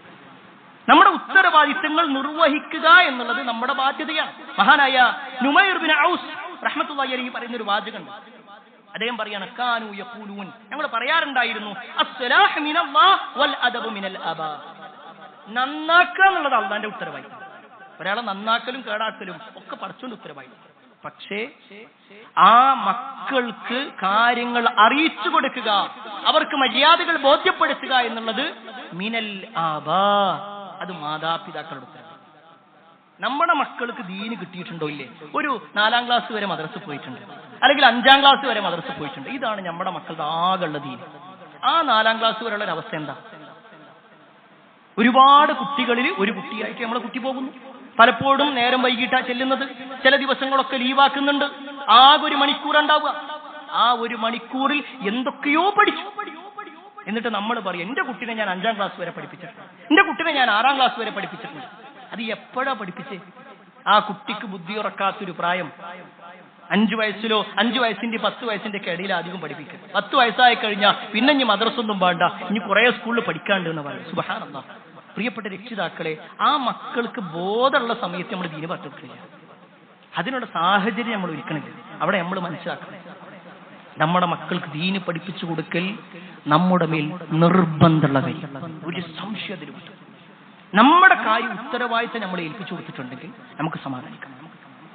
നമ്മുടെ ഉത്തരവാദിത്തങ്ങൾ നിർവഹിക്കുക എന്നുള്ളത് നമ്മുടെ ബാധ്യതയാണ്. മഹാനായ നുമൈർ ബിൻ ഔസ് റഹ്മത്തുള്ളാഹി അലൈഹി പറയുന്ന ഒരു വാചകം, അദ്ദേഹം പറയാണ്, കാനൂ യഖൂലൂൻ, ഞങ്ങൾ പറയാറുണ്ടായിരുന്നു, അസ്സലാഹു മിനല്ലാഹ് വൽ അദബു മിനൽ അബാ, നന്നാക്കുക എന്നുള്ളത് അള്ളാന്റെ ഉത്തരവാദിത്തം. ഒരാളെ നന്നാക്കലും കേടാക്കലും ഒക്കെ പടച്ചോന്റെ ഉത്തരവാദിത്തം. പക്ഷേ ആ മക്കൾക്ക് കാര്യങ്ങൾ അറിയിച്ചു കൊടുക്കുക, അവർക്ക് മര്യാദകൾ ബോധ്യപ്പെടുത്തുക എന്നുള്ളത് മിനൽ ആബാ, അത് മാതാപിതാക്കളുടെ ഉത്തരവാദിത്തം. നമ്മുടെ മക്കൾക്ക് ദീന് കിട്ടിയിട്ടുണ്ടോ ഇല്ലേ? ഒരു 4ാം ക്ലാസ് വരെ മദ്രസ പോയിട്ടുണ്ട്, അല്ലെങ്കിൽ 5ാം ക്ലാസ് വരെ മദ്രസ പോയിട്ടുണ്ട്. ഇതാണ് നമ്മുടെ മക്കളുടെ ആകെയുള്ള ദീന്. ആ 4ാം ക്ലാസ് വരെയുള്ള ഒരു അവസ്ഥ എന്താ? ഒരുപാട് കുട്ടികളിൽ ഒരു കുട്ടിയായിട്ട് നമ്മളെ കുട്ടി പോകുന്നു. പലപ്പോഴും നേരം വൈകിട്ടാ ചെല്ലുന്നത്, ചില ദിവസങ്ങളൊക്കെ ലീവാക്കുന്നുണ്ട്. ആകെ 1 മണിക്കൂർ ഉണ്ടാവുക. ആ 1 മണിക്കൂറിൽ എന്തൊക്കെയോ പഠിച്ചു. എന്നിട്ട് നമ്മൾ പറയും, എന്റെ കുട്ടിനെ ഞാൻ 5ാം ക്ലാസ് വരെ പഠിപ്പിച്ചിട്ടുണ്ട്, എന്റെ കുട്ടിനെ ഞാൻ 6ാം ക്ലാസ് വരെ പഠിപ്പിച്ചിട്ടുണ്ട്. അത് എപ്പോഴാ പഠിപ്പിച്ചേ? ആ കുട്ടിക്ക് ബുദ്ധിയുറക്കാത്തൊരു പ്രായം 5 വയസ്സിലോ 5 വയസ്സിന്റെ 10 വയസ്സിന്റെ ഒക്കെ ഇടയിൽ അധികം പഠിപ്പിക്കുക. 10 വയസ്സായി കഴിഞ്ഞാൽ പിന്നെ ഇനി മദ്രസൊന്നും വേണ്ട, ഇനി കുറെ സ്കൂളിൽ പഠിക്കാണ്ട് എന്ന് പറയും. സുബ്ഹാനല്ലാഹ്. പ്രിയപ്പെട്ട രക്ഷിതാക്കളെ, ആ മക്കൾക്ക് ബോധമുള്ള സമയത്ത് നമ്മൾ ദീന് പഠിപ്പിക്കില്ല. അതിനുള്ള സാഹചര്യം നമ്മൾ ഒരുക്കണില്ല. അവിടെ നമ്മൾ മനസ്സിലാക്കണം, നമ്മുടെ മക്കൾക്ക് ദീന് പഠിപ്പിച്ചു കൊടുക്കൽ നമ്മുടെ മേൽ നിർബന്ധമുള്ള കാര്യം. ഒരു സംശയത്തിലുമുണ്ട്. നമ്മുടെ കാര്യം ഉത്തരവാദിത്തം നമ്മൾ ഏൽപ്പിച്ചു കൊടുത്തിട്ടുണ്ടെങ്കിൽ നമുക്ക് സമാധാനിക്കാം.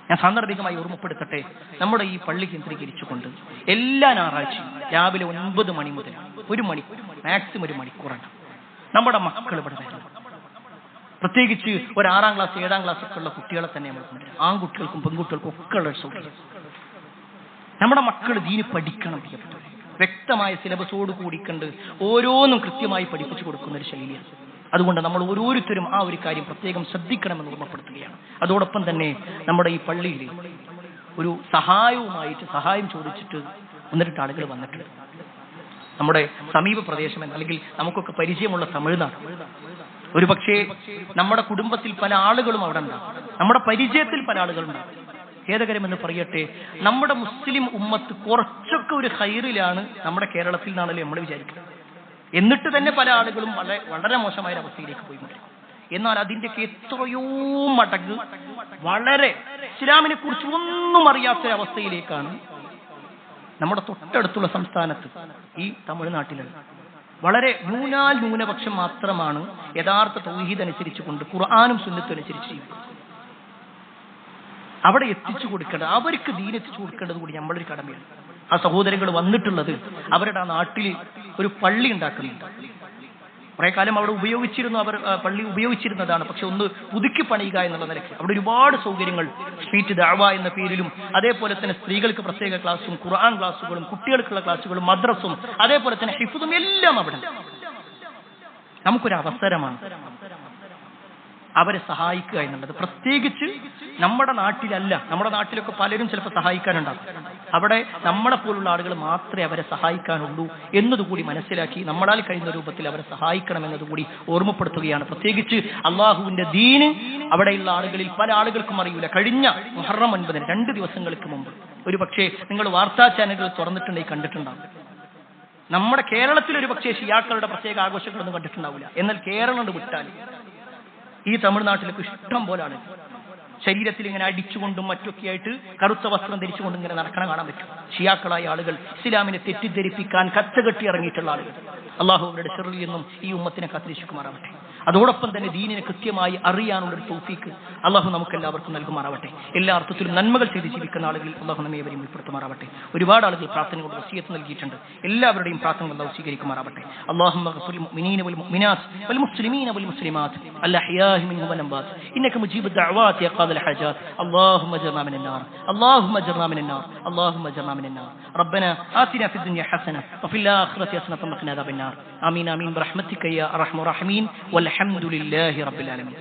ഞാൻ സാന്ദർഭികമായി ഓർമ്മപ്പെടുത്തട്ടെ, നമ്മുടെ ഈ പള്ളി കേന്ദ്രീകരിച്ചുകൊണ്ട് എല്ലാ ഞായറാഴ്ചയും രാവിലെ 9 മണി മുതൽ 1 മണിക്കൂർ, മാക്സിമം 1 മണിക്കൂറാണ് നമ്മുടെ മക്കൾ ഇവിടെ വരുന്നത്. പ്രത്യേകിച്ച് ഒരു 6ാം ക്ലാസ് 7ാം ക്ലാസ് ഒക്കെ ഉള്ള കുട്ടികളെ തന്നെ നമ്മൾ കൊണ്ടുവരും. ആൺകുട്ടികൾക്കും പെൺകുട്ടികൾക്കും ഒക്കെ ഉള്ള സൗകര്യം. നമ്മുടെ മക്കൾ ദീന് പഠിക്കണം. വ്യക്തമായ സിലബസോട് കൂടിക്കണ്ട് ഓരോന്നും കൃത്യമായി പഠിപ്പിച്ചു കൊടുക്കുന്ന ഒരു ശൈലിയാണ്. അതുകൊണ്ട് നമ്മൾ ഓരോരുത്തരും ആ ഒരു കാര്യം പ്രത്യേകം ശ്രദ്ധിക്കണമെന്ന് ഓർമ്മപ്പെടുത്തുകയാണ്. അതോടൊപ്പം തന്നെ നമ്മുടെ ഈ പള്ളിയിൽ ഒരു സഹായം ചോദിച്ചിട്ട് 1-2 ആളുകൾ വന്നിട്ടുണ്ട്. നമ്മുടെ സമീപ പ്രദേശം അല്ലെങ്കിൽ നമുക്കൊക്കെ പരിചയമുള്ള തമിഴ്നാട്. ഒരു പക്ഷേ നമ്മുടെ കുടുംബത്തിൽ പല ആളുകളും അവിടെ ഉണ്ടാകും, നമ്മുടെ പരിചയത്തിൽ പല ആളുകളുണ്ടാകും. ഖേദകരമെന്ന് പറയട്ടെ, നമ്മുടെ മുസ്ലിം ഉമ്മത്ത് കുറച്ചൊക്കെ ഒരു ഖൈറിലാണ് നമ്മുടെ കേരളത്തിൽ നിന്നാണല്ലോ നമ്മൾ വിചാരിക്കുന്നത്. എന്നിട്ട് തന്നെ പല ആളുകളും വളരെ മോശമായ അവസ്ഥയിലേക്ക് പോയിക്കൊണ്ടിരിക്കും. എന്നാൽ അതിൻ്റെയൊക്കെ എത്രയോ മടങ്ങ് വളരെ ഇസ്ലാമിനെ കുറിച്ച് ഒന്നും അറിയാത്തൊരവസ്ഥയിലേക്കാണ് നമ്മുടെ തൊട്ടടുത്തുള്ള സംസ്ഥാനത്ത്, ഈ തമിഴ്നാട്ടിലാണ്. വളരെ ന്യൂനപക്ഷം മാത്രമാണ് യഥാർത്ഥ തൗഹീദ് അനുസരിച്ചുകൊണ്ട് ഖുർആനും സുന്നത്തും അനുസരിച്ച് ചെയ്യുന്നത്. അവിടെ എത്തിച്ചു കൊടുക്കേണ്ടത്, അവർക്ക് ദീൻ എത്തിച്ചു കൊടുക്കേണ്ടത് കൂടി നമ്മളൊരു കടമയാണ്. ആ സഹോദരങ്ങൾ വന്നിട്ടുള്ളത് അവരുടെ ആ നാട്ടിൽ ഒരു പള്ളി ഉണ്ടാക്കുന്നുണ്ട്. കുറെ കാലം അവിടെ ഉപയോഗിച്ചിരുന്നു, അവർ പള്ളി ഉപയോഗിച്ചിരുന്നതാണ്. പക്ഷെ ഒന്ന് പുതുക്കി പണിയുക എന്നുള്ള നിലയ്ക്ക് അവിടെ ഒരുപാട് സൗകര്യങ്ങൾ, സ്ട്രീറ്റ് ദഅവ എന്ന പേരിലും അതേപോലെ തന്നെ സ്ത്രീകൾക്ക് പ്രത്യേക ക്ലാസ്സും ഖുർആൻ ക്ലാസ്സുകളും കുട്ടികൾക്കുള്ള ക്ലാസ്സുകളും മദ്രസും അതേപോലെ തന്നെ ഹിഫ്ദും എല്ലാം അവിടെ. നമുക്കൊരു അവസരമാണ് അവരെ സഹായിക്കുക എന്നുള്ളത്. പ്രത്യേകിച്ച് നമ്മുടെ നാട്ടിലല്ല, നമ്മുടെ നാട്ടിലൊക്കെ പലരും ചിലപ്പോൾ സഹായിക്കാനുണ്ടാകും. അവിടെ നമ്മളെ പോലുള്ള ആളുകൾ മാത്രമേ അവരെ സഹായിക്കാനുള്ളൂ എന്നതുകൂടി മനസ്സിലാക്കി നമ്മളാൽ കഴിയുന്ന രൂപത്തിൽ അവരെ സഹായിക്കണം എന്നതുകൂടി ഓർമ്മപ്പെടുത്തുകയാണ്. പ്രത്യേകിച്ച് അള്ളാഹുവിന്റെ ദീന് അവിടെയുള്ള ആളുകളിൽ പല ആളുകൾക്കും അറിയില്ല. കഴിഞ്ഞ മുഹറം 9 2 ദിവസങ്ങൾക്ക് മുമ്പ് ഒരു പക്ഷേ നിങ്ങൾ വാർത്താ ചാനലുകൾ തുറന്നിട്ടുണ്ടെങ്കിൽ കണ്ടിട്ടുണ്ടാകും. നമ്മുടെ കേരളത്തിൽ ഒരു പക്ഷേ ഷിയാക്കളുടെ പ്രത്യേക ആഘോഷങ്ങളൊന്നും കണ്ടിട്ടുണ്ടാവില്ല. എന്നാൽ കേരളം വിട്ടാൽ ഈ തമിഴ്നാട്ടിലൊക്കെ ഇഷ്ടം പോലാണ് ശരീരത്തിൽ ഇങ്ങനെ അടിച്ചുകൊണ്ടും മറ്റൊക്കെയായിട്ട് കറുത്ത വസ്ത്രം ധരിച്ചുകൊണ്ടും ഇങ്ങനെ നടക്കണം കാണാൻ പറ്റും. ഷിയാക്കളായ ആളുകൾ, ഇസ്ലാമിനെ തെറ്റിദ്ധരിപ്പിക്കാൻ കച്ചകെട്ടി ഇറങ്ങിയിട്ടുള്ള ആളുകൾ. അള്ളാഹു അവരുടെ ഷർറിൽ നിന്നും ഈ ഉമ്മത്തിനെ കാത്തിരക്ഷിക്കുമാറാവട്ടെ. അതോടൊപ്പം തന്നെ ദീനിനെ കൃത്യമായി അറിയാനുള്ളൊരു തൗഫീക്ക് അള്ളാഹു നമുക്കെല്ലാവർക്കും നൽകുമാറാവട്ടെ. എല്ലാ അർത്ഥത്തിലും നന്മകൾ ചെയ്ത് ജീവിക്കുന്ന ആളുകളിൽ അള്ളാഹു നമ്മെ ഏവരെയും ഉൾപ്പെടുത്തുമാറാവട്ടെ. ഒരുപാട് ആളുകൾ പ്രാർത്ഥനയോട് വസിയത്ത് നൽകിയിട്ടുണ്ട്. എല്ലാവരുടെയും പ്രാർത്ഥനകൾ അള്ളാഹു സ്വീകരിക്കുമാറാവട്ടെ. അല്ലാഹുമ്മ ഗ്ഫിർ മുഅ്മിനീന വൽ മുഅ്മിനാത്ത് വൽ മുസ്ലിമീന വൽ മുസ്ലിമാത്ത് അൽഅഹ്യാഇ മിൻഹും വൽ അംവാത്ത് ഇന്നക മുജീബുദ് ദഅവാതി യാ ഖാദിൽ ഹജാത്ത് اللهم اجرنا من النار اللهم اجرنا من النار اللهم اجرنا من النار ربنا آتنا في الدنيا حسنة وفي الآخرة حسنة وقنا عذاب النار آمين آمين برحمتك يا أرحم الراحمين والحمد لله رب العالمين.